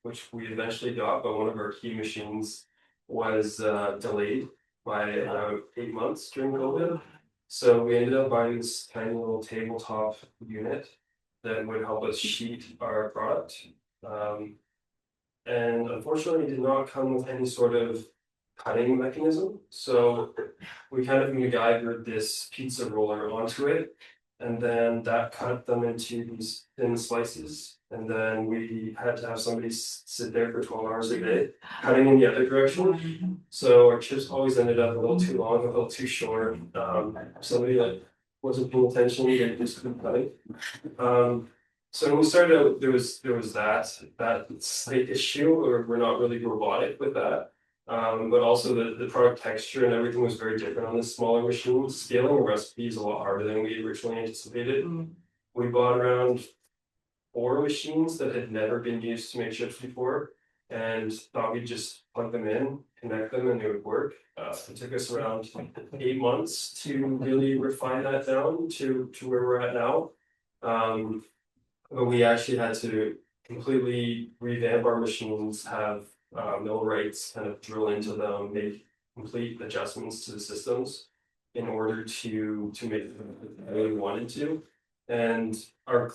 Speaker 4: which we eventually got, but one of our key machines was delayed by about 8 months during COVID. So we ended up buying this tiny little tabletop unit that would help us sheet our product. And unfortunately, it did not come with any sort of cutting mechanism. So we kind of MacGyvered this pizza roller onto it, and then that cut them into these thin slices. And then we had to have somebody sit there for 12 hours a day, cutting in the other direction. So our chips always ended up a little too long, a little too short. Somebody like wasn't paying attention, they just couldn't cut it. So when we started out, there was that slight issue, or we're not really robotic with that. But also the product texture and everything was very different on this smaller machine. Scaling a recipe is a lot harder than we originally anticipated. We bought around 4 machines that had never been used to make chips before, and thought we'd just plug them in, connect them, and it would work. It took us around 8 months to really refine that down to where we're at now. But we actually had to completely revamp our machines, have millwrights kind of drill into them, make complete adjustments to the systems in order to make them the way we wanted to. And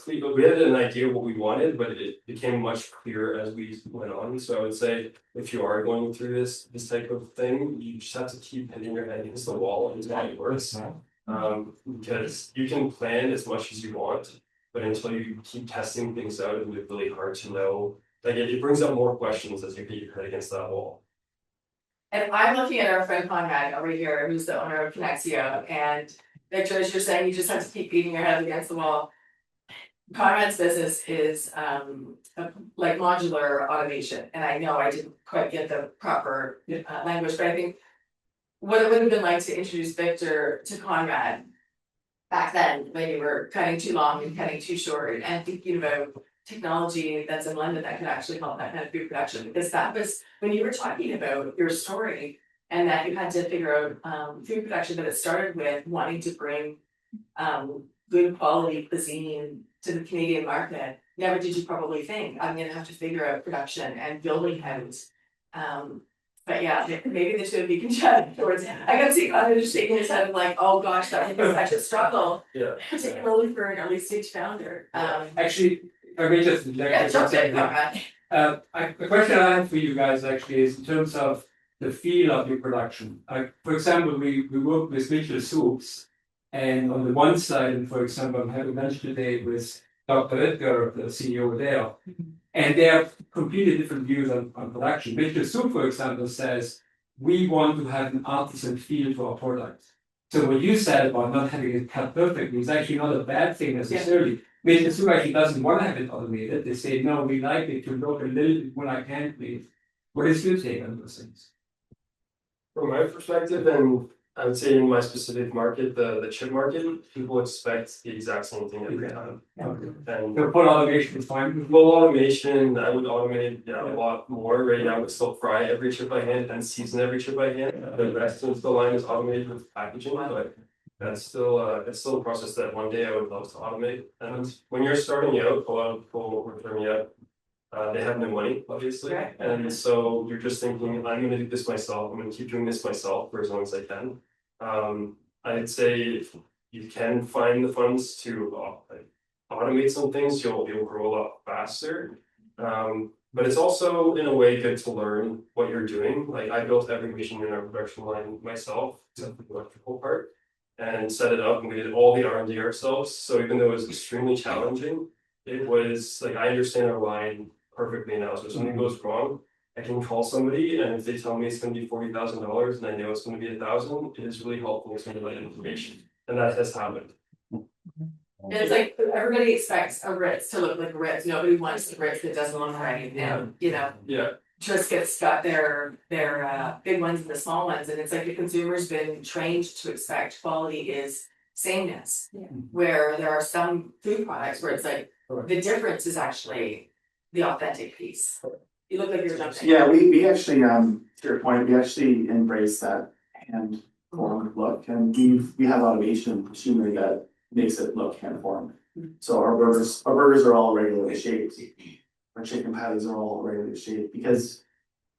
Speaker 4: we had an idea of what we wanted, but it became much clearer as we went on. So I would say if you are going through this type of thing, you just have to keep hitting your head against the wall and how it works. Because you can plan as much as you want, but until you keep testing things out, it'll be really hard to know. Like it brings up more questions as you hit your head against that wall.
Speaker 1: And I'm looking at our friend Conrad over here, who's the owner of Connexio, and Victor, as you're saying, you just have to keep beating your head against the wall. Conrad's business is like modular automation, and I know I didn't quite get the proper language, but I think what it would have been like to introduce Victor to Conrad back then, when you were cutting too long and cutting too short, and thinking about technology that's in London that could actually help that kind of food production, because that was when you were talking about your story and that you had to figure out food production, that it started with wanting to bring good quality cuisine to the Canadian market. Never did you probably think I'm gonna have to figure out production and building out. But yeah, maybe the two of you can chat towards. I can see Conrad just shaking his head of like, oh gosh, that would be such a struggle, particularly for an early stage founder.
Speaker 5: Actually, I may just
Speaker 1: jump in, Conrad.
Speaker 5: the question I have for you guys actually is in terms of the feel of your production. For example, we work with Michiels Soups, and on the one side, and for example, I'm having lunch today with Dr. Edgar, the CEO there, and they have completely different views on production. Victor Soup, for example, says we want to have an artisan feel to our product. So what you said about not having it cut perfectly is actually not a bad thing necessarily. Victor Soup actually doesn't want to have it automated. They say, no, we like it to look a little bit more like handmade. What is your take on those things?
Speaker 4: From my perspective, and I would say in my specific market, the chip market, people expect the exact same thing every time. And
Speaker 5: So full automation is fine.
Speaker 4: full automation, I would automate a lot more. Right now, I would still fry every chip by hand and season every chip by hand. The rest of the line is automated with packaging, but that's still a process that one day I would love to automate. And when you're starting out, a lot of people were turning out. They have no money, obviously, and so you're just thinking, I'm going to do this myself. I'm going to keep doing this myself for as long as I can. I'd say if you can find the funds to automate some things, you'll grow a lot faster. But it's also in a way good to learn what you're doing. Like I built every machine in our production line myself, except for the electrical part, and set it up, and we did all the R&D ourselves. So even though it was extremely challenging, it was like I understand our line perfectly now. So if something goes wrong, I can call somebody, and if they tell me it's going to be $40,000 and I know it's going to be 1,000, it is really helpful with some of that information, and that has happened.
Speaker 1: And it's like, everybody expects a Ritz to look like a Ritz, nobody wants a Ritz that doesn't look right, and, you know.
Speaker 4: Yeah.
Speaker 1: Triscuit's got their big ones and the small ones, and it's like the consumer's been trained to expect quality is sameness.
Speaker 3: Yeah.
Speaker 1: Where there are some food products where it's like, the difference is actually the authentic piece. You look like you're jumping.
Speaker 2: Yeah, we actually, to your point, we actually embrace that hand formed look, and we have automation and machinery that makes it look hand formed. So our burgers are all regularly shaped. Our chicken patties are all regularly shaped because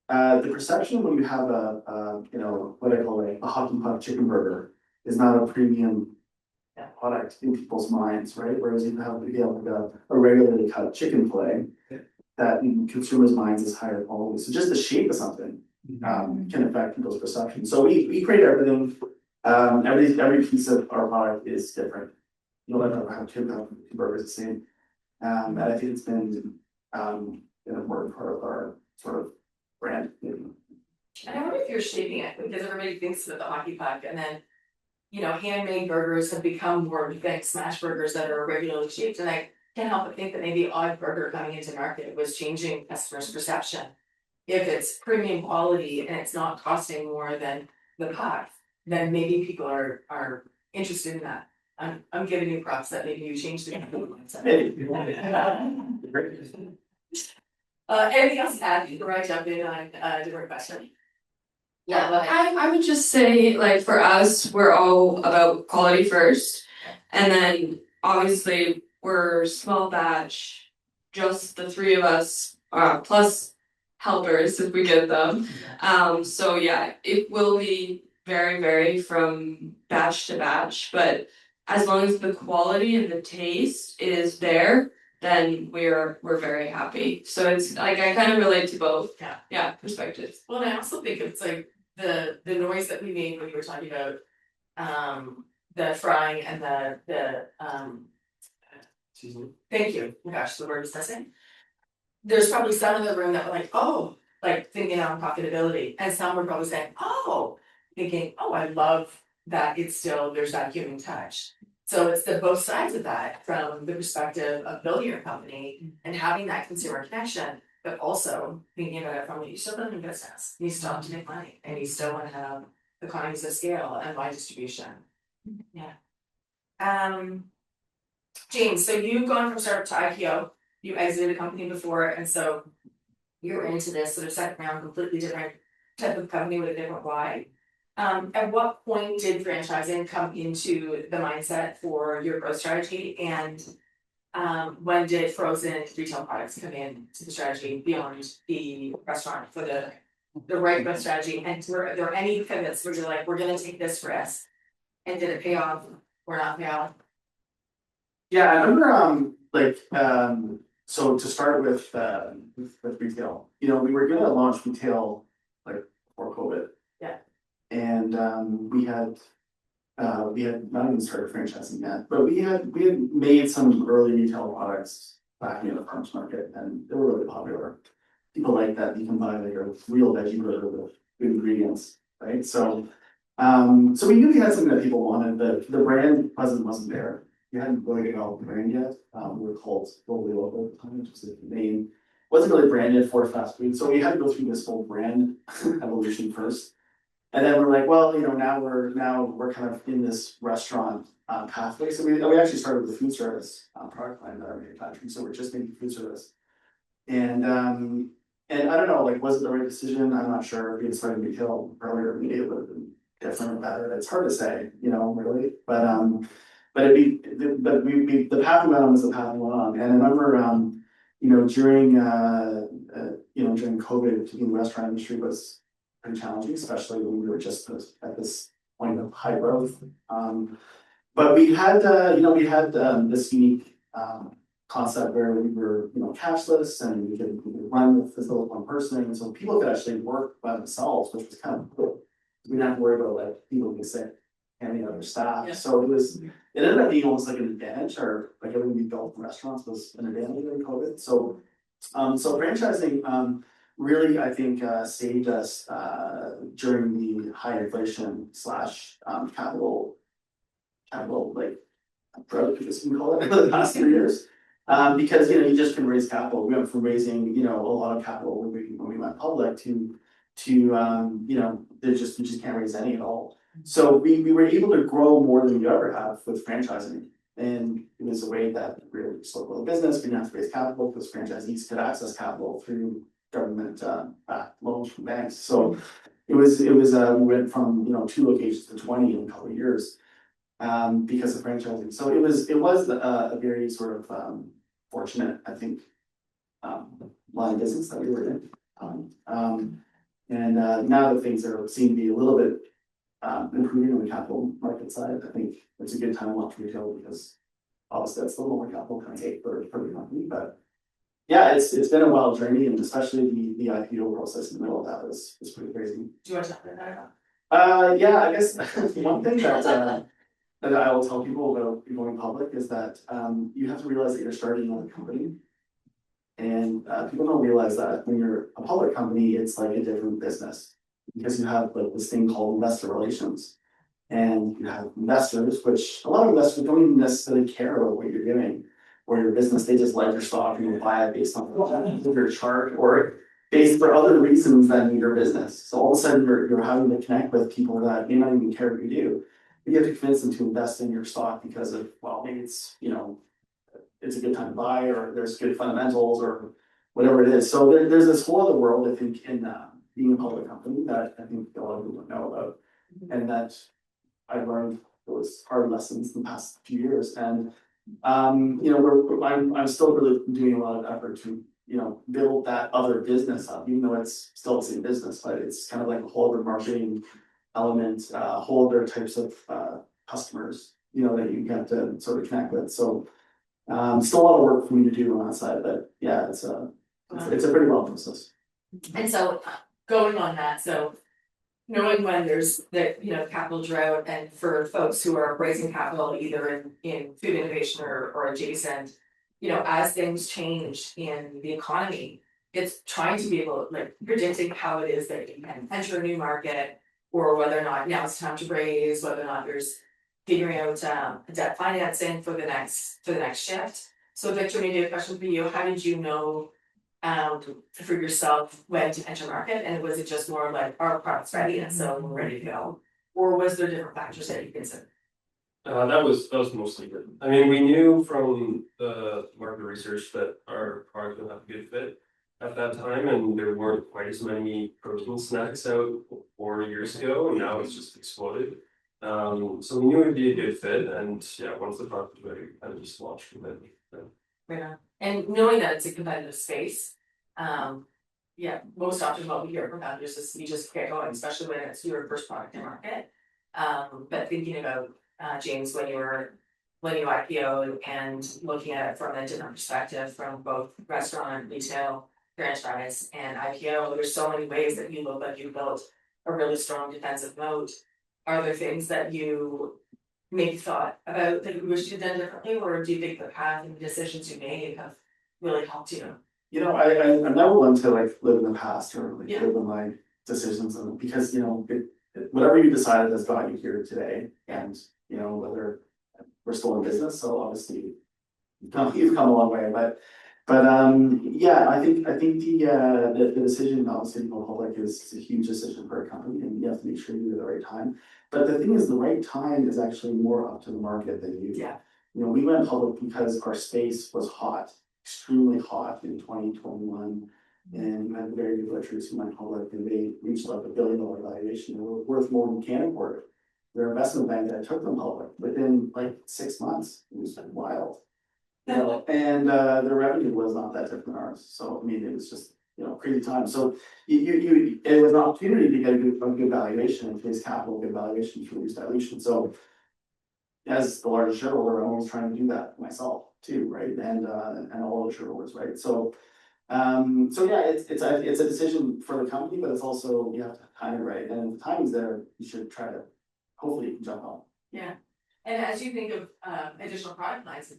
Speaker 2: the perception when you have a you know, what I call a hockey puck chicken burger is not a premium product in people's minds, right? Whereas you have a regularly cut chicken fillet that in consumers' minds is higher quality. So just the shape of something can affect people's perception. So we create everything. Every piece of our product is different. You'll never have two burgers the same. And I think it's been an important part of our sort of brand.
Speaker 1: And I wonder if you're shaping it, because everybody thinks of the hockey puck, and then, you know, handmade burgers have become more like smash burgers that are regularly shaped, and I can't help but think that maybe odd burger coming into market was changing customers' perception. If it's premium quality and it's not costing more than the puck, then maybe people are interested in that. I'm giving you props that maybe you changed the mindset. Anything else to add before I jump in on a different question?
Speaker 3: Yeah, I would just say, like, for us, we're all about quality first, and then obviously we're small batch, just the three of us, plus helpers if we get them. So yeah, it will be vary from batch to batch, but as long as the quality and the taste is there, then we're very happy. So it's like I kind of relate to both. Yeah, perspectives.
Speaker 1: Well, and I also think it's like the noise that we made when you were talking about the frying and the thank you. Oh gosh, the word is missing. There's probably some in the room that were like, oh, like thinking on profitability, and some were probably saying, oh, thinking, oh, I love that it's still there's that human touch. So it's the both sides of that, from the perspective of building your company and having that consumer connection, but also thinking about it from you still building a business, you still have to make money, and you still want to have economies of scale and wide distribution. Yeah. James, so you've gone from startup to IPO, you exited a company before, and so you're into this sort of second round, completely different type of company with a different why. At what point did franchising come into the mindset for your growth strategy, and when did frozen retail products come in to the strategy beyond the restaurant for the right growth strategy? And were there any pivots where you're like, we're gonna take this risk, and did it pay off or not pay off?
Speaker 2: Yeah, I remember so to start with retail, you know, we were gonna launch retail like before COVID.
Speaker 1: Yeah.
Speaker 2: And we had not even started franchising yet, but we had made some early retail products back in the farmers market, and they were really popular. People like that you can buy like a real veggie burger with good ingredients, right? So so we knew we had something that people wanted, but the brand wasn't there. We hadn't really developed the brand yet. We were called Globally Local at the time, which was the name. Wasn't really branded for fast food, so we had to go through this whole brand evolution first. And then we're like, well, you know, now we're kind of in this restaurant pathway. So we actually started with the food service product line that our manufacturing. So we're just making food service. And I don't know, like, was it the right decision? I'm not sure. If we had started retail earlier, maybe it would have been different or better. It's hard to say, you know, really. But the path we went on was the path we went on. And I remember, you know, during COVID, the restaurant industry was pretty challenging, especially when we were just at this point of high growth. But we had this unique concept where we were, cashless and we could run the facility one person, and so people could actually work by themselves, which was kind of cool. We didn't have to worry about like people being sick and the other staff.
Speaker 1: Yeah.
Speaker 2: So it ended up being almost like an advantage, or like everything we built in restaurants was an advantage during COVID. So franchising really, I think, saved us during the high inflation slash capital like growth, I guess we can call it, the past 3 years. Because you just can raise capital. We went from raising a lot of capital when we went public to we just can't raise any at all. So we were able to grow more than we ever have with franchising, and it was a way that really slowed the business. We didn't have to raise capital because franchisees could access capital through government backed loans from banks. So it was we went from 2 locations to 20 in a couple of years because of franchising. So it was a very sort of fortunate, I think, line of business that we were in. And now that things seem to be a little bit improving on the capital market side, I think it's a good time to launch retail because obviously that's a little more capital kind of take for the company. But yeah, it's been a wild journey, and especially the IPO process in the middle of that was pretty crazy.
Speaker 1: Do you want to talk about that?
Speaker 2: Yeah, I guess one thing that I will tell people about going public is that you have to realize that you're starting another company. And people don't realize that when you're a public company, it's like a different business because you have like this thing called investor relations, and you have investors, which a lot of investors don't even necessarily care about what you're doing or your business. They just like your stock and you buy it based on your chart or based for other reasons than your business. So all of a sudden you're having to connect with people that may not even care what you do. But you have to convince them to invest in your stock because of, well, maybe it's it's a good time to buy, or there's good fundamentals, or whatever it is. So there's this whole other world, I think, in being a public company that I think a lot of people don't know about, and that I've learned those hard lessons in the past few years. And I'm still really doing a lot of effort to build that other business up, even though it's still the same business, but it's kind of like a whole other marketing element, whole other types of customers, that you have to sort of connect with. So. Still a lot of work for me to do on that side, but yeah, it's a pretty long process.
Speaker 1: And so going on that, so knowing when there's the capital drought, and for folks who are raising capital either in food innovation or adjacent, as things change in the economy, it's trying to be able like predicting how it is that you can enter a new market, or whether or not now it's time to raise, whether or not there's figuring out debt financing for the next shift. So Victor, maybe a question for you: how did you know for yourself when to enter market, and was it just more like our product's ready and so we're ready to go, or was there different factors that you considered?
Speaker 4: That was mostly good. I mean, we knew from the market research that our product would have a good fit at that time, and there weren't quite as many protein snacks out 4 years ago, and now it's just exploded. So we knew it'd be a good fit, and yeah, once the product was ready, we kind of just launched from it.
Speaker 1: Yeah. And knowing that it's a competitive space, most often what we hear from founders is you just get going, especially when it's your first product in market. But thinking about James, when you IPO'd and looking at it from a different perspective, from both restaurant, retail, franchise, and IPO, there's so many ways that you look like you built a really strong defensive moat. Are there things that you maybe thought about that you wish you'd done differently, or do you think the path and the decisions you made have really helped you?
Speaker 2: I'm never one to like live in the past or like live in my decisions, and because whatever you decided has got you here today, and whether we're still in business, so obviously you've come a long way, but I think the decision obviously to go public is a huge decision for a company, and you have to make sure you do it at the right time. But the thing is, the right time is actually more up to the market than you.
Speaker 1: Yeah.
Speaker 2: We went public because our space was hot, extremely hot in 2021, and we had very good literacy who went public, and they reached like $1 billion valuation. They were worth more than Canaccord, their investment bank that took them public, within like 6 months. It was wild. And their revenue was not that different than ours. So I mean, it was just crazy time. So it was an opportunity to get a good valuation and raise capital, good valuation to reduce dilution. So as the largest shareholder, I'm always trying to do that myself. too, right? And all the shareholders, right? So yeah, it's a decision for the company, but it's also, you have to time it right. And if the timing's there, you should try to, hopefully you can jump on.
Speaker 1: Yeah, and as you think of additional product lines,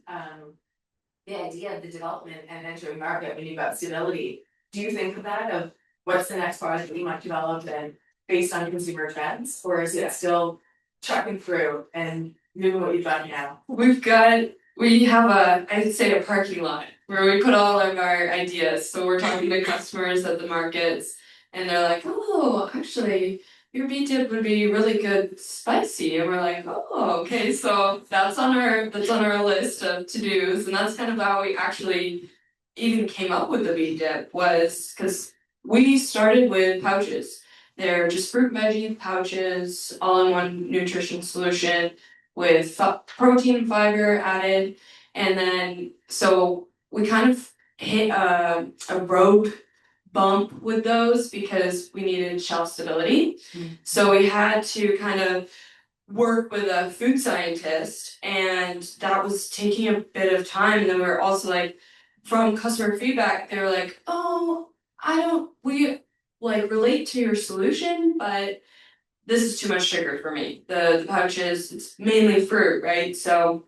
Speaker 1: the idea of the development and entering market when you've got stability, do you think of that of what's the next product that you might develop and based on consumer trends, or is it still trucking through and doing what you've got now?
Speaker 3: We have I'd say a parking lot where we put all of our ideas. So we're talking to customers at the markets and they're like, oh, actually, your beet dip would be really good spicy. And we're like, oh, okay. So that's on our list of to-dos. And that's kind of how we actually even came up with the beet dip, was because we started with pouches. They're just fruit veggie pouches, all in one nutrition solution with protein and fiber added. And then, so we kind of hit a road bump with those because we needed shelf stability. So we had to kind of work with a food scientist, and that was taking a bit of time. And then we were also like, from customer feedback, they were like, oh, we like relate to your solution, but this is too much sugar for me. The pouches, it's mainly fruit, right? So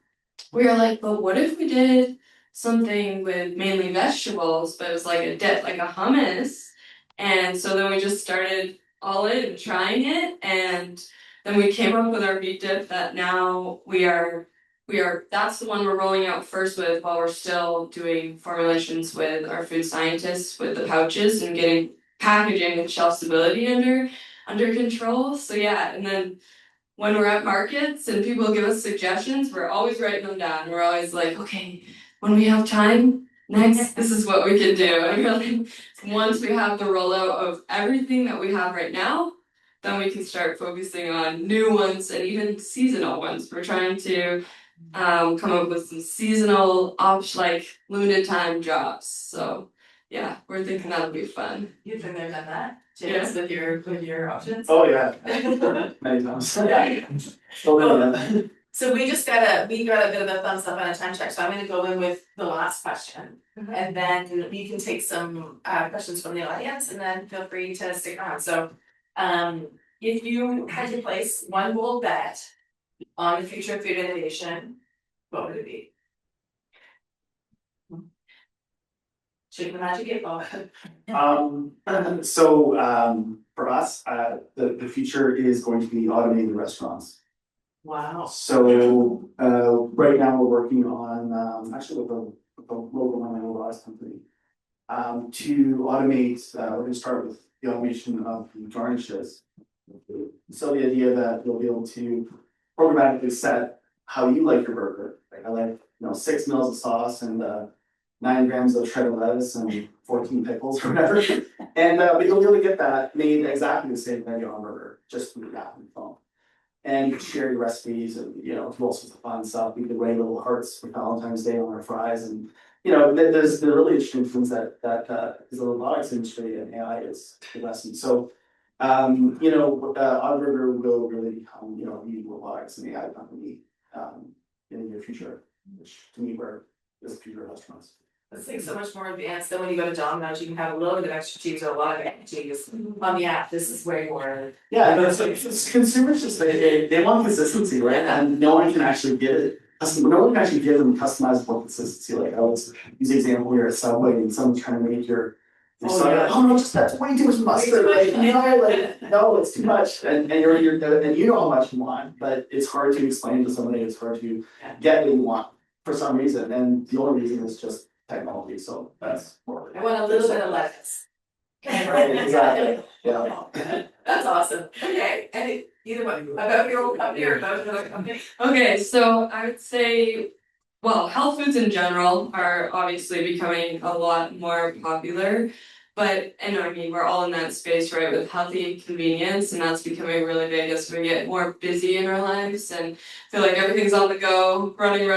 Speaker 3: we were like, but what if we did something with mainly vegetables, but it was like a dip, like a hummus? And so then we just started all in trying it, and then we came up with our beet dip that now we are that's the one we're rolling out first with, while we're still doing formulations with our food scientists with the pouches and getting packaging and shelf stability under control. So yeah, and then when we're at markets and people give us suggestions, we're always writing them down. We're always like, okay, when we have time next, this is what we can do. And really, once we have the rollout of everything that we have right now, then we can start focusing on new ones and even seasonal ones. We're trying to come up with some seasonal like limited time jobs. So yeah, we're thinking that'll be fun.
Speaker 1: You've been there, done that, James, with your options.
Speaker 2: Oh yeah, many times.
Speaker 1: Yeah.
Speaker 2: Still doing that.
Speaker 1: So we got a bit of a thumbs up on a time check, so I'm gonna go in with the last question. And then we can take some questions from the audience, and then feel free to stick around. So if you had to place one bold bet on the future of food innovation, what would it be? Shake the magic 8 ball.
Speaker 2: For us, the future is going to be automated restaurants.
Speaker 1: Wow.
Speaker 2: So right now we're working on actually with a local robotics company to automate. We're going to start with the automation of the garnishes. So the idea that you'll be able to programmatically set how you like your burger. Like I like 6 mils of sauce and 9 grams of shredded lettuce and 14 pickles or whatever. And but you'll be able to get that made exactly the same menu on burger, just through the app and phone. And you can share your recipes and do all sorts of fun stuff. We could write little hearts for Valentine's Day on our fries, and there's the really interesting things that is the robotics industry and AI is investing. So Oddburger will really become the robotics and AI company in the near future, which to me is the future of restaurants.
Speaker 1: It's like so much more advanced than when you go to Domino's. You can have a little bit of extra cheese or a lot of extra cheese on the app. This is way more.
Speaker 2: Yeah, but it's consumers just they want consistency, right? And no one can actually get it. No one can actually give them customizable consistency. Like I was use the example here at Subway, and someone's trying to make your no, just that's way too much mustard. No, it's too much, and you know how much you want, but it's hard to explain to somebody. It's hard to get what you want for some reason, and the only reason is just technology. So that's more.
Speaker 1: I want a little bit of lettuce.
Speaker 2: Right, exactly. Yeah.
Speaker 1: That's awesome. Okay, and either one about your own company or about another company.
Speaker 3: Okay, so I would say, well, health foods in general are obviously becoming a lot more popular. But, and I mean, we're all in that space, right, with healthy convenience, and that's becoming really big as we get more busy in our lives and feel like everything's on the go, running,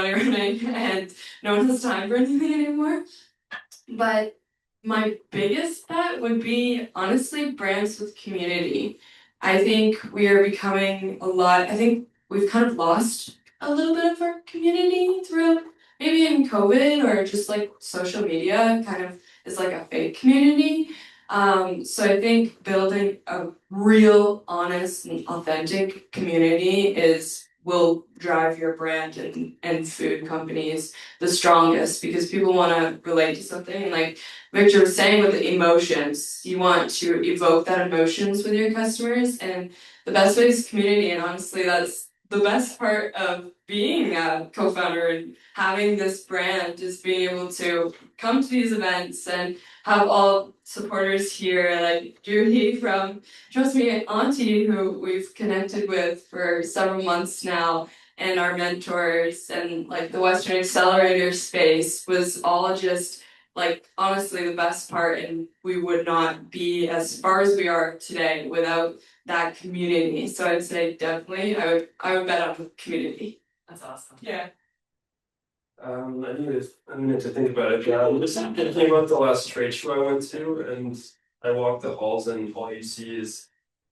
Speaker 3: and no one has time for anything anymore. But my biggest bet would be, honestly, brands with community. I think we are becoming I think we've kind of lost a little bit of our community throughout maybe in COVID or just like social media kind of is like a fake community. So I think building a real, honest, and authentic community will drive your brand and food companies the strongest because people want to relate to something. And like Victor was saying with the emotions, you want to evoke that emotions with your customers, and the best way is community. And honestly, that's the best part of being a co-founder and having this brand is being able to come to these events and have all supporters here, like Judy from Trust Me Auntie, who we've connected with for several months now, and our mentors, and like the Western Accelerator space was all just like honestly the best part, and we would not be as far as we are today without that community. So I'd say definitely I would bet on the community.
Speaker 1: That's awesome.
Speaker 3: Yeah.
Speaker 4: I needed a minute to think about it. Just thinking about the last trade show I went to, and I walked the halls, and all you see is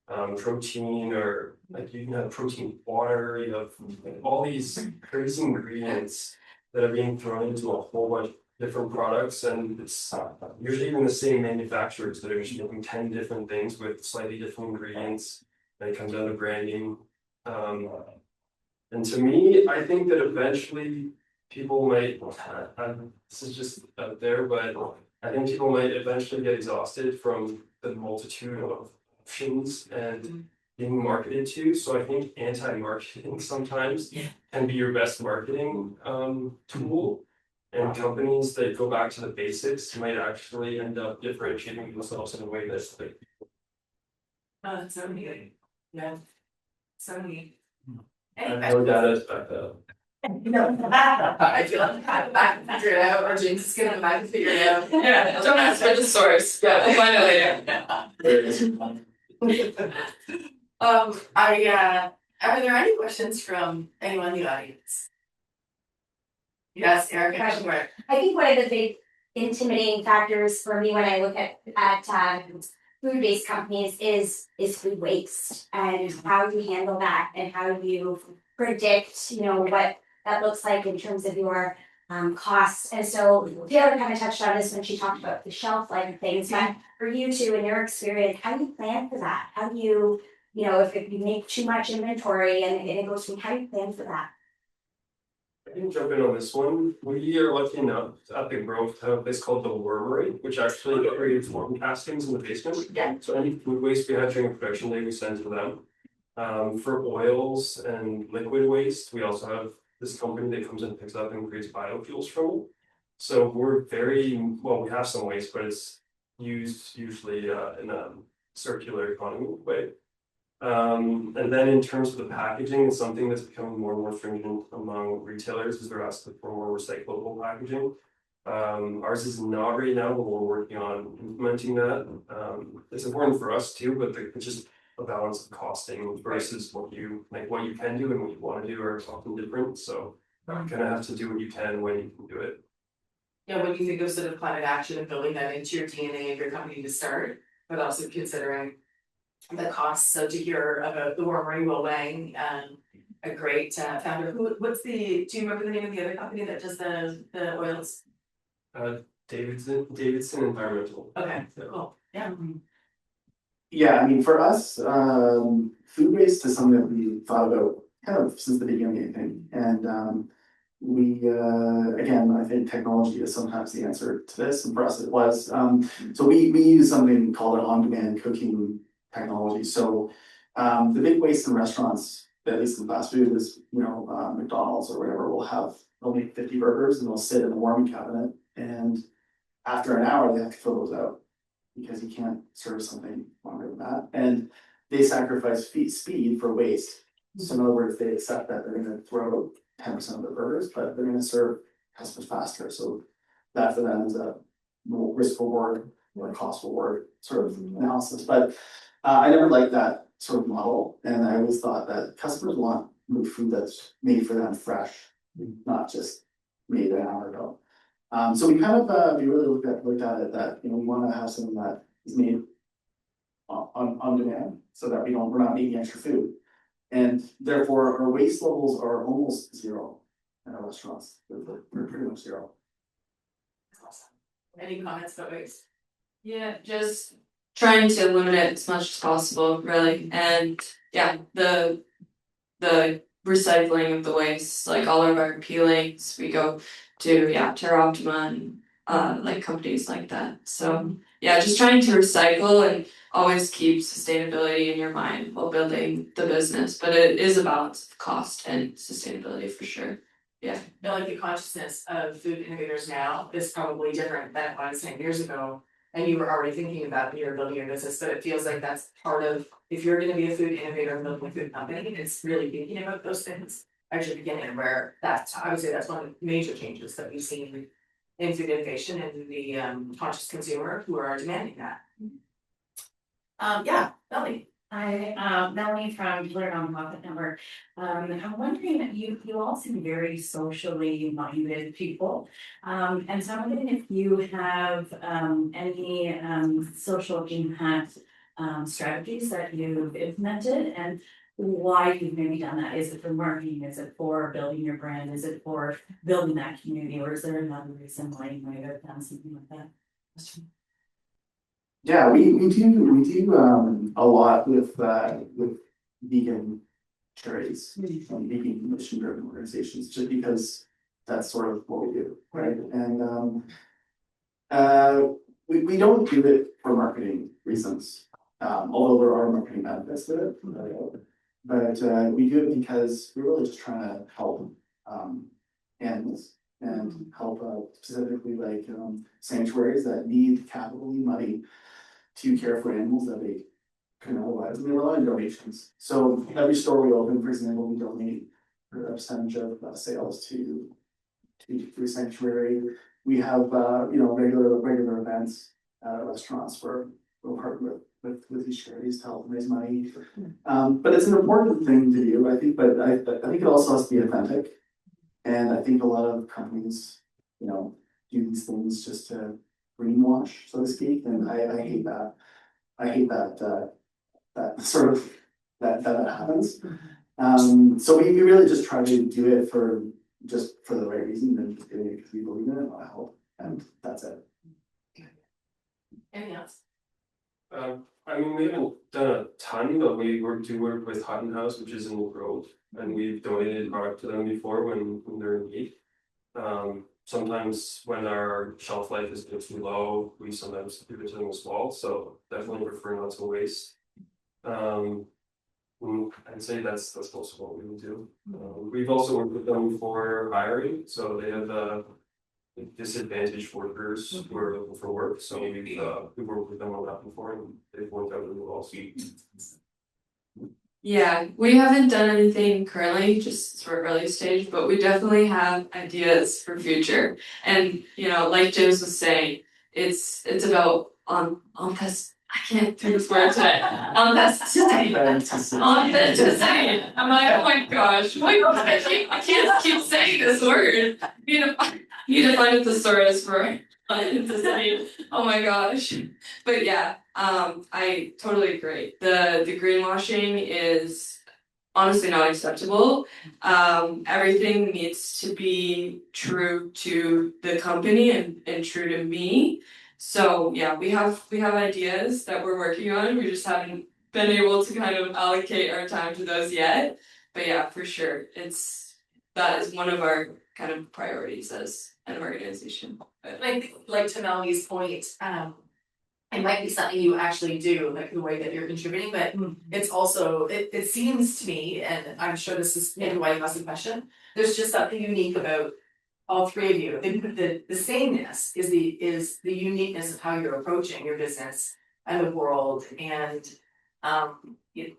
Speaker 4: protein, or like you can have protein water. You have like, all these crazy ingredients that are being thrown into a whole bunch of different products, and it's usually even the same manufacturers that are just making 10 different things with slightly different ingredients. And it comes down to branding. And to me, I think that eventually people might, this is just out there, but I think people might eventually get exhausted from the multitude of options and being marketed to. So I think anti-marketing sometimes can be your best marketing tool. And companies that go back to the basics might actually end up differentiating themselves in a way that's like.
Speaker 1: Oh, that's so neat. Yeah. So neat.
Speaker 4: I have no data to back that up.
Speaker 1: No, I feel like I'm back to figure it out, or James is gonna back to figure it out.
Speaker 3: Yeah, don't ask for the source. Yeah, we'll find it later.
Speaker 1: Are there any questions from anyone in the audience? Yes, Erica.
Speaker 6: Question. I think one of the big intimidating factors for me when I look at food-based companies is food waste and how you handle that and how you predict, what that looks like in terms of your costs. And so Taylor kind of touched on this when she talked about the shelf life of things, but for you two, in your experience, how do you plan for that? How do you, if you make too much inventory and it goes through, how do you plan for that?
Speaker 4: I can jump in on this one. We are lucky enough at the Grove to have a place called the Wormery, which actually creates worm castings in the basement.
Speaker 1: Yeah.
Speaker 4: So any food waste we have during a production day, we send to them. For oils and liquid waste, we also have this company that comes and picks up and creates biofuels from it. So we're we have some waste, but it's used usually in a circular economy way. And then in terms of the packaging, it's something that's becoming more and more stringent among retailers as they're asked for more recyclable packaging. Ours is not right now, but we're working on implementing that. It's important for us too, but it's just a balance of costing versus what you can do and what you want to do are often different. So you kind of have to do what you can when you can do it.
Speaker 1: Yeah, when you think of sort of climate action and building that into your DNA of your company to start, but also considering the costs. So to hear about the Wormery, Will Wang, a great founder. Do you remember the name of the other company that does the oils?
Speaker 4: Davidson Environmental.
Speaker 1: Okay, cool. Yeah.
Speaker 2: Yeah, I mean, for us, food waste is something that we thought about kind of since the beginning, I think. And we, again, I think technology is sometimes the answer to this, and for us it was. So we use something called an on-demand cooking technology. So the big waste in restaurants, at least in fast food, is, McDonald's or whatever will they'll make 50 burgers and they'll sit in the warming cabinet. And after an hour, they have to throw those out because you can't serve something longer than that. And they sacrifice speed for waste. So in other words, they accept that they're going to throw out 10% of their burgers, but they're going to serve customers faster. So that for them is a risk reward or cost reward sort of analysis. But I never liked that sort of model. And I always thought that customers want food that's made for them fresh, not just made an hour ago. So we kind of we really looked at it that we want to have something that is made on demand, so that we're not making extra food, and therefore our waste levels are almost zero. in our restaurants. We're pretty much zero.
Speaker 1: Any comments about waste?
Speaker 3: Yeah, just trying to eliminate as much as possible, really. And yeah, the recycling of the waste, like all of our peelings, we go to Terra Optima and like companies like that. So yeah, just trying to recycle and always keep sustainability in your mind while building the business. But it is a balance of cost and sustainability for sure. Yeah.
Speaker 1: I feel like the consciousness of food innovators now is probably different than it was 10 years ago. And you were already thinking about you're building your business, but it feels like that's part of, if you're gonna be a food innovator and building a food company, it's really thinking about those things at your beginning, where I would say that's one of the major changes that we've seen in food innovation and the conscious consumer who are demanding that. Yeah, Melanie.
Speaker 7: Hi, Melanie from Blur Nonprofit Network. I'm wondering, you all seem very socially minded people. And so I'm wondering if you have any social impact strategies that you've implemented and why you've maybe done that. Is it for marketing? Is it for building your brand? Is it for building that community? Or is there another reason why you might have done something like that?
Speaker 2: Yeah, we do a lot with vegan charities and vegan mission driven organizations, just because that's sort of what we do, right? And we don't do it for marketing reasons, although there are marketing benefits to it. But we do it because we're really just trying to help animals and help specifically like sanctuaries that need capital money to care for animals that they couldn't otherwise, and they rely on donations. So every store we open, for example, we donate a percentage of sales to the sanctuary. We have regular events at restaurants where we'll partner with these charities to help raise money. But it's an important thing to do, I think. But I think it also has to be authentic, and I think a lot of companies, do these things just to greenwash, so to speak, and I hate that. I hate that sort of that happens. So we really just try to do it for the right reason and just doing it because we believe in it and want to help, and that's it.
Speaker 1: Anything else?
Speaker 4: I mean, we haven't done a ton, but we do work with Hutton House, which is in the Grove, and we've donated product to them before when they're in need. Sometimes when our shelf life is too low, we sometimes give it to them as well. So definitely prefer not to waste. I'd say that's most of what we would do. We've also worked with them for hiring, so they have disadvantaged workers who are looking for work. So we've worked with them on that before, and they've worked out really well.
Speaker 3: Yeah, we haven't done anything currently, just sort of early stage, but we definitely have ideas for future. And like James was saying, it's about on this. I can't think this word today. Authenticity. Authenticity. I'm like, oh my gosh, I can't keep saying this word. Need to find a thesaurus for authenticity. Oh my gosh. But yeah, I totally agree. The greenwashing is honestly not acceptable. Everything needs to be true to the company and true to me. So yeah, we have ideas that we're working on. We just haven't been able to kind of allocate our time to those yet. But yeah, for sure, that is one of our kind of priorities as an organization. But
Speaker 1: I think, like to Melanie's point, it might be something you actually do, like the way that you're contributing, but it's also, it seems to me, and I'm sure this is maybe why you asked the question, there's just something unique about all three of you. The sameness is the uniqueness of how you're approaching your business and the world, and the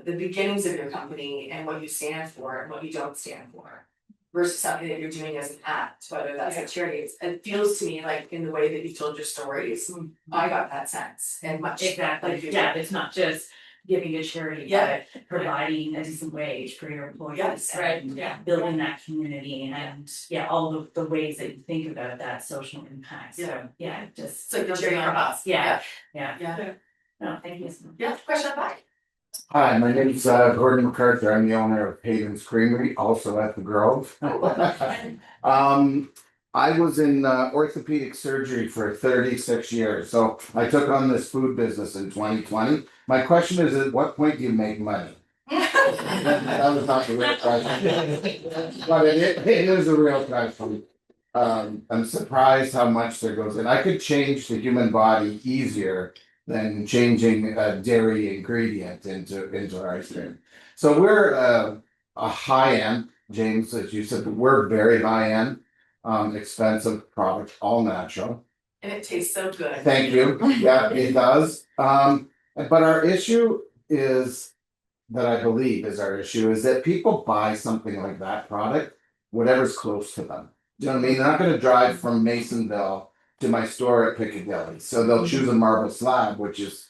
Speaker 1: beginnings of your company and what you stand for and what you don't stand for, versus something that you're doing as an act, whether that's a charity. It feels to me like in the way that you told your stories, I got that sense. And much
Speaker 7: Exactly. Yeah, it's not just giving a charity, but providing a decent wage for your employees.
Speaker 1: Yes, right.
Speaker 7: Yeah, building that community and all the ways that you think about that social impact. So just
Speaker 1: it's like the cherry on top.
Speaker 7: Yeah.
Speaker 1: Yeah.
Speaker 7: No, thank you.
Speaker 1: Yeah, question back.
Speaker 8: Hi, my name is Gordon MacArthur. I'm the owner of Hayden's Creamery, also at the Grove. I was in orthopedic surgery for 36 years, so I took on this food business in 2020. My question is, at what point do you make money? That was not the real question, but it is a real question. I'm surprised how much there goes in. I could change the human body easier than changing a dairy ingredient into our ice cream. So we're a high end, James, as you said, we're very high end, expensive product, all natural.
Speaker 1: And it tastes so good.
Speaker 8: Thank you. Yeah, it does. But our issue is that I believe is our issue is that people buy something like that product, whatever's close to them. Do you know what I mean? They're not going to drive from Masonville to my store at Piccadilly. So they'll choose a marble slab, which is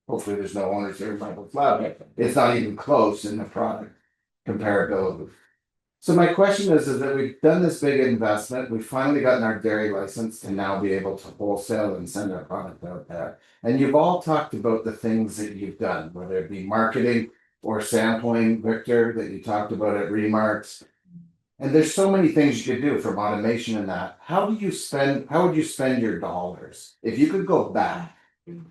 Speaker 8: hopefully there's no owners here of marble slab, but it's not even close in the product comparability. So my question is that we've done this big investment. We've finally gotten our dairy license to now be able to wholesale and send our product out there. And you've all talked about the things that you've done, whether it be marketing or sampling, Victor, that you talked about at Remarks. And there's so many things you could do from automation and that. How would you spend your dollars? If you could go back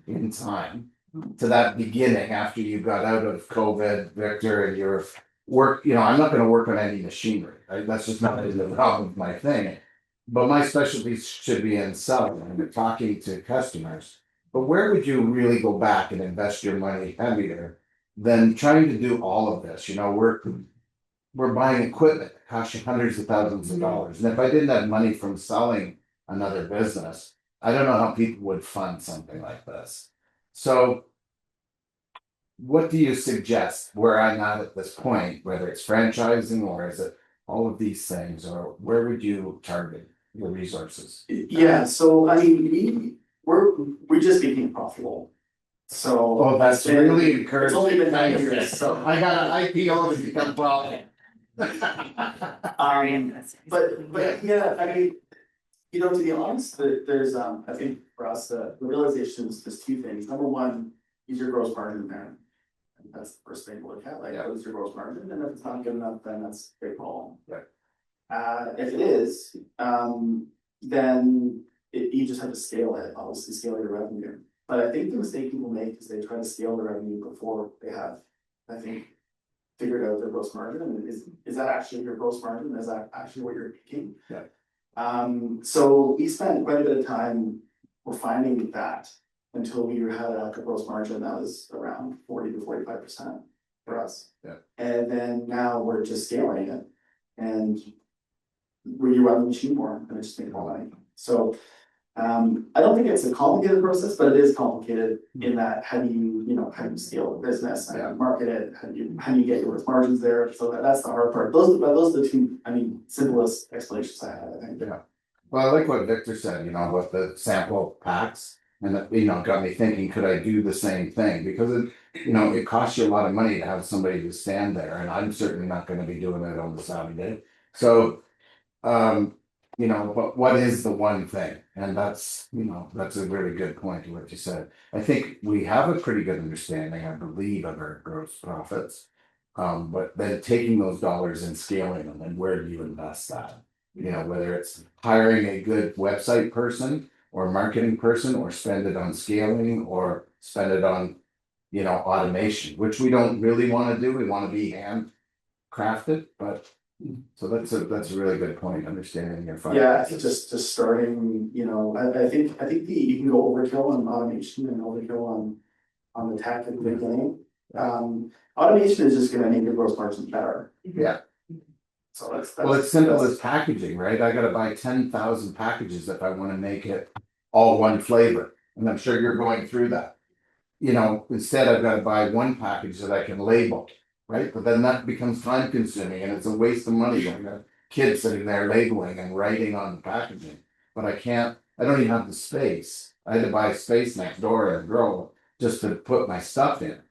Speaker 8: in time to that beginning after you got out of COVID, Victor, and your work, I'm not going to work on any machinery. Right? That's just not the realm of my thing. But my specialty should be in selling and talking to customers. But where would you really go back and invest your money heavier than trying to do all of this? We're buying equipment that costs you hundreds of thousands of dollars. And if I didn't have money from selling another business, I don't know how people would fund something like this. So what do you suggest where I'm at this point, whether it's franchising or is it all of these things, or where would you target your resources?
Speaker 2: Yeah, so I mean, we just became profitable. So
Speaker 8: that's really encouraging.
Speaker 2: It's only been 9 years, so
Speaker 8: I got an IPO to become profitable.
Speaker 2: But yeah, I mean, to be honest, there's I think for us the realization is there's two things. Number one, is your gross margin there. And that's the first thing to look at. Like, what is your gross margin? And if it's not good enough, then that's a big problem.
Speaker 8: Right.
Speaker 2: If it is, then you just have to scale it, obviously scale your revenue. But I think the mistake people make is they try to scale the revenue before they have, I think, figured out their gross margin. And is that actually your gross margin? Is that actually what you're making?
Speaker 8: Yeah.
Speaker 2: So we spent quite a bit of time refining that until we had a gross margin that was around 40 to 45% for us.
Speaker 8: Yeah.
Speaker 2: And then now we're just scaling it, and you run the machine more and it's just making more money. So I don't think it's a complicated process, but it is complicated in that how do you scale the business, how do you market it, how do you get your gross margins there? So that's the hard part. Those are the two, simplest explanations I have, I think.
Speaker 8: Yeah. Well, I like what Victor said, with the sample packs, and that, got me thinking, could I do the same thing? Because it costs you a lot of money to have somebody to stand there, and I'm certainly not going to be doing it on the Saturday. So, but what is the one thing? And that's a really good point to what you said. I think we have a pretty good understanding, I believe, of our gross profits. But then taking those dollars and scaling them, and where do you invest that? Whether it's hiring a good website person or marketing person, or spend it on scaling, or spend it on, automation, which we don't really want to do. We want to be handcrafted, but so that's a really good point, understanding your finances.
Speaker 2: Yeah, just starting, I think you can go overkill on automation and overkill on the tech at the beginning. Automation is just gonna make your gross margin better.
Speaker 8: Yeah.
Speaker 2: So that's
Speaker 8: well, it's simple as packaging, right? I gotta buy 10,000 packages if I want to make it all one flavor. And I'm sure you're going through that. Instead I've got to buy one package that I can label, right? But then that becomes time consuming and it's a waste of money. I've got kids sitting there labeling and writing on the packaging. But I don't even have the space. I had to buy space next door and grow just to put my stuff in.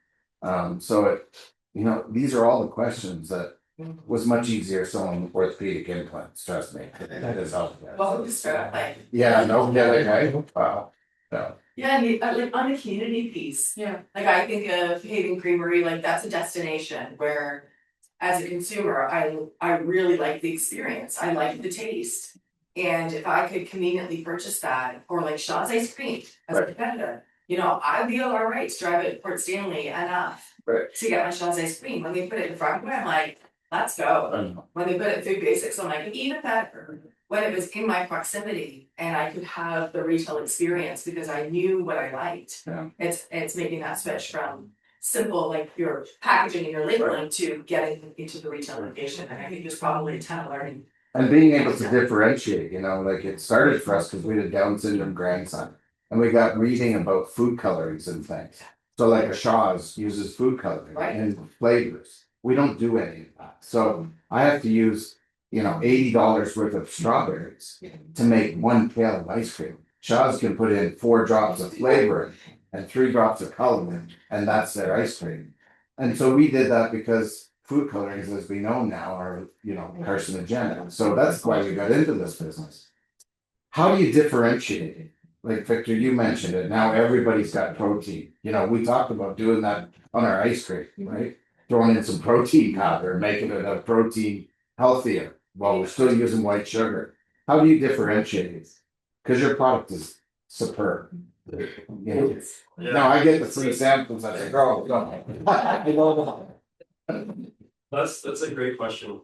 Speaker 8: These are all the questions that was much easier selling orthopedic implants, trust me. That is helpful.
Speaker 1: Welcome to Startup Life.
Speaker 8: Yeah, no, yeah, right? Wow. No.
Speaker 1: Yeah, and like on the community piece,
Speaker 3: Yeah.
Speaker 1: like I think of Haven Creamery, like that's a destination where as a consumer, I really like the experience. I like the taste. And if I could conveniently purchase that, or like Shaw's ice cream as a competitor, you know, I'd be all right to drive it to Port Stanley enough
Speaker 2: Right.
Speaker 1: to get my Shaw's ice cream. When they put it in front of me, I'm like, let's go. When they put it in Food Basics, I'm like, even better. When it was in my proximity and I could have the retail experience because I knew what I liked.
Speaker 2: Yeah.
Speaker 1: It's making that switch from simple, like your packaging and your labeling to getting into the retail location. And I think there's probably a ton of learning.
Speaker 8: And being able to differentiate, you know, like it started for us because we had a Down syndrome grandson. And we got reading about food colorings and things. So like a Shaw's uses food coloring
Speaker 1: Right.
Speaker 8: and flavors. We don't do any of that. So I have to use, you know, $80 worth of strawberries to make one pail of ice cream. Shaw's can put in 4 drops of flavoring and 3 drops of coloring, and that's their ice cream. And so we did that because food colorings, as we know now, are, you know, carcinogenic. So that's why we got into this business. How do you differentiate it? Like Victor, you mentioned it. Now everybody's got protein. You know, we talked about doing that on our ice cream, right? Throwing in some protein powder, making it a protein healthier while we're still using white sugar. How do you differentiate it? Because your product is superb. You know? Now I get the free samples as I go.
Speaker 4: That's a great question.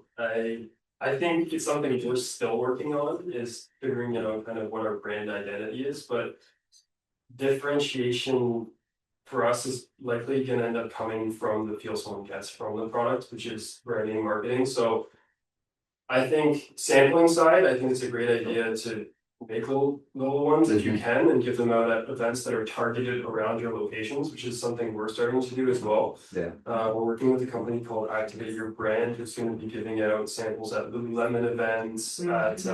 Speaker 4: I think it's something we're still working on, is figuring out kind of what our brand identity is, but differentiation for us is likely gonna end up coming from the feel someone gets from the product, which is branding and marketing. So I think sampling side, I think it's a great idea to make little ones if you can and give them out at events that are targeted around your locations, which is something we're starting to do as well.
Speaker 8: Yeah.
Speaker 4: We're working with a company called Activate Your Brand, who's going to be giving out samples at Lululemon events, at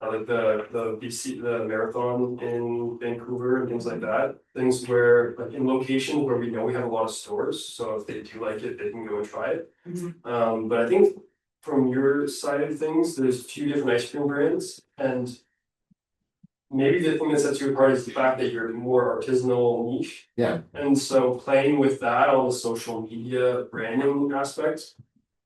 Speaker 4: like the marathon in Vancouver and things like that. Things where, like in locations where we know we have a lot of stores, so if they do like it, they can go and try it. But I think from your side of things, there's a few different ice cream brands, and maybe the thing that sets you apart is the fact that you're more artisanal niche.
Speaker 8: Yeah.
Speaker 4: And so playing with that on the social media branding aspect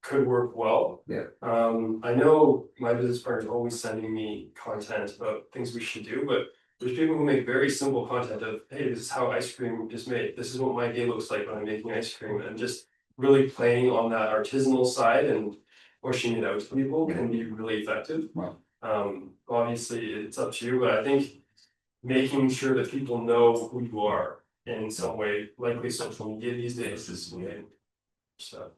Speaker 4: could work well.
Speaker 8: Yeah.
Speaker 4: I know my business partner is always sending me content about things we should do, but there's people who make very simple content of, hey, this is how ice cream is made. This is what my day looks like when I'm making ice cream, and just really playing on that artisanal side and pushing it out to people can be really effective.
Speaker 8: Wow.
Speaker 4: Obviously it's up to you, but I think making sure that people know who you are in some way, likely social media these days, is way. So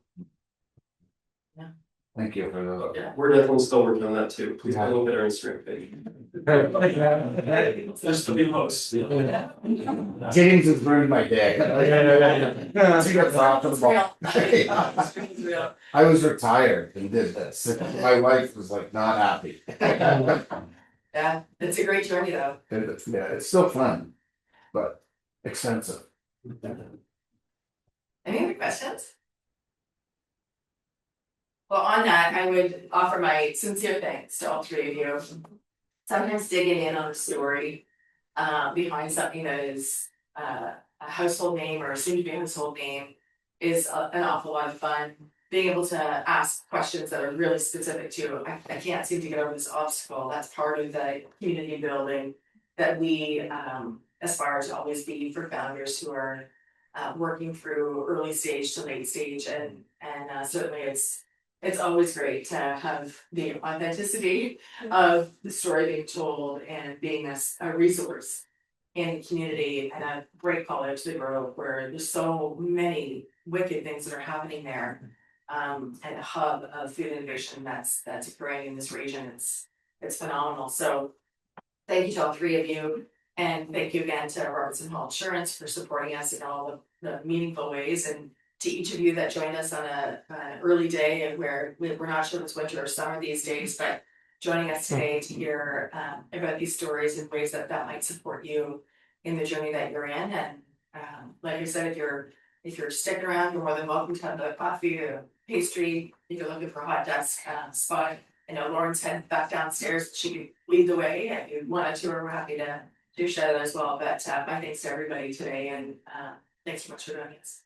Speaker 8: Thank you for the.
Speaker 4: yeah, we're definitely still working on that too. Please have a look at our Instagram page. Just to be close.
Speaker 8: James has ruined my day. She got profitable.
Speaker 1: It's real.
Speaker 8: I was retired and did this. My wife was like not happy.
Speaker 1: Yeah, it's a great journey though.
Speaker 8: Yeah, it's still fun, but expensive.
Speaker 1: Any other questions? Well, on that, I would offer my sincere thanks to all 3 of you. Sometimes digging in on a story behind something that is a household name or soon to be a household name is an awful lot of fun. Being able to ask questions that are really specific to, I can't seem to get over this obstacle. That's part of the community building that we aspire to always be for founders who are working through early stage to late stage, and certainly it's always great to have the authenticity of the story being told and being a resource in the community and a great college to grow where there's so many wicked things that are happening there, and a hub of food innovation that's occurring in this region. It's phenomenal. So thank you to all 3 of you, and thank you again to Robertson Hall Insurance for supporting us in all the meaningful ways, and to each of you that joined us on an early day and where we're not sure if it's winter or summer these days, but joining us today to hear about these stories and ways that might support you in the journey that you're in. And like I said, if you're sticking around, you're more than welcome to have a coffee or pastry. If you're looking for a hot desk spot, I know Lauren's head back downstairs. She could lead the way. If you wanted to, we're happy to do share that as well, but my thanks to everybody today and thanks so much for doing this.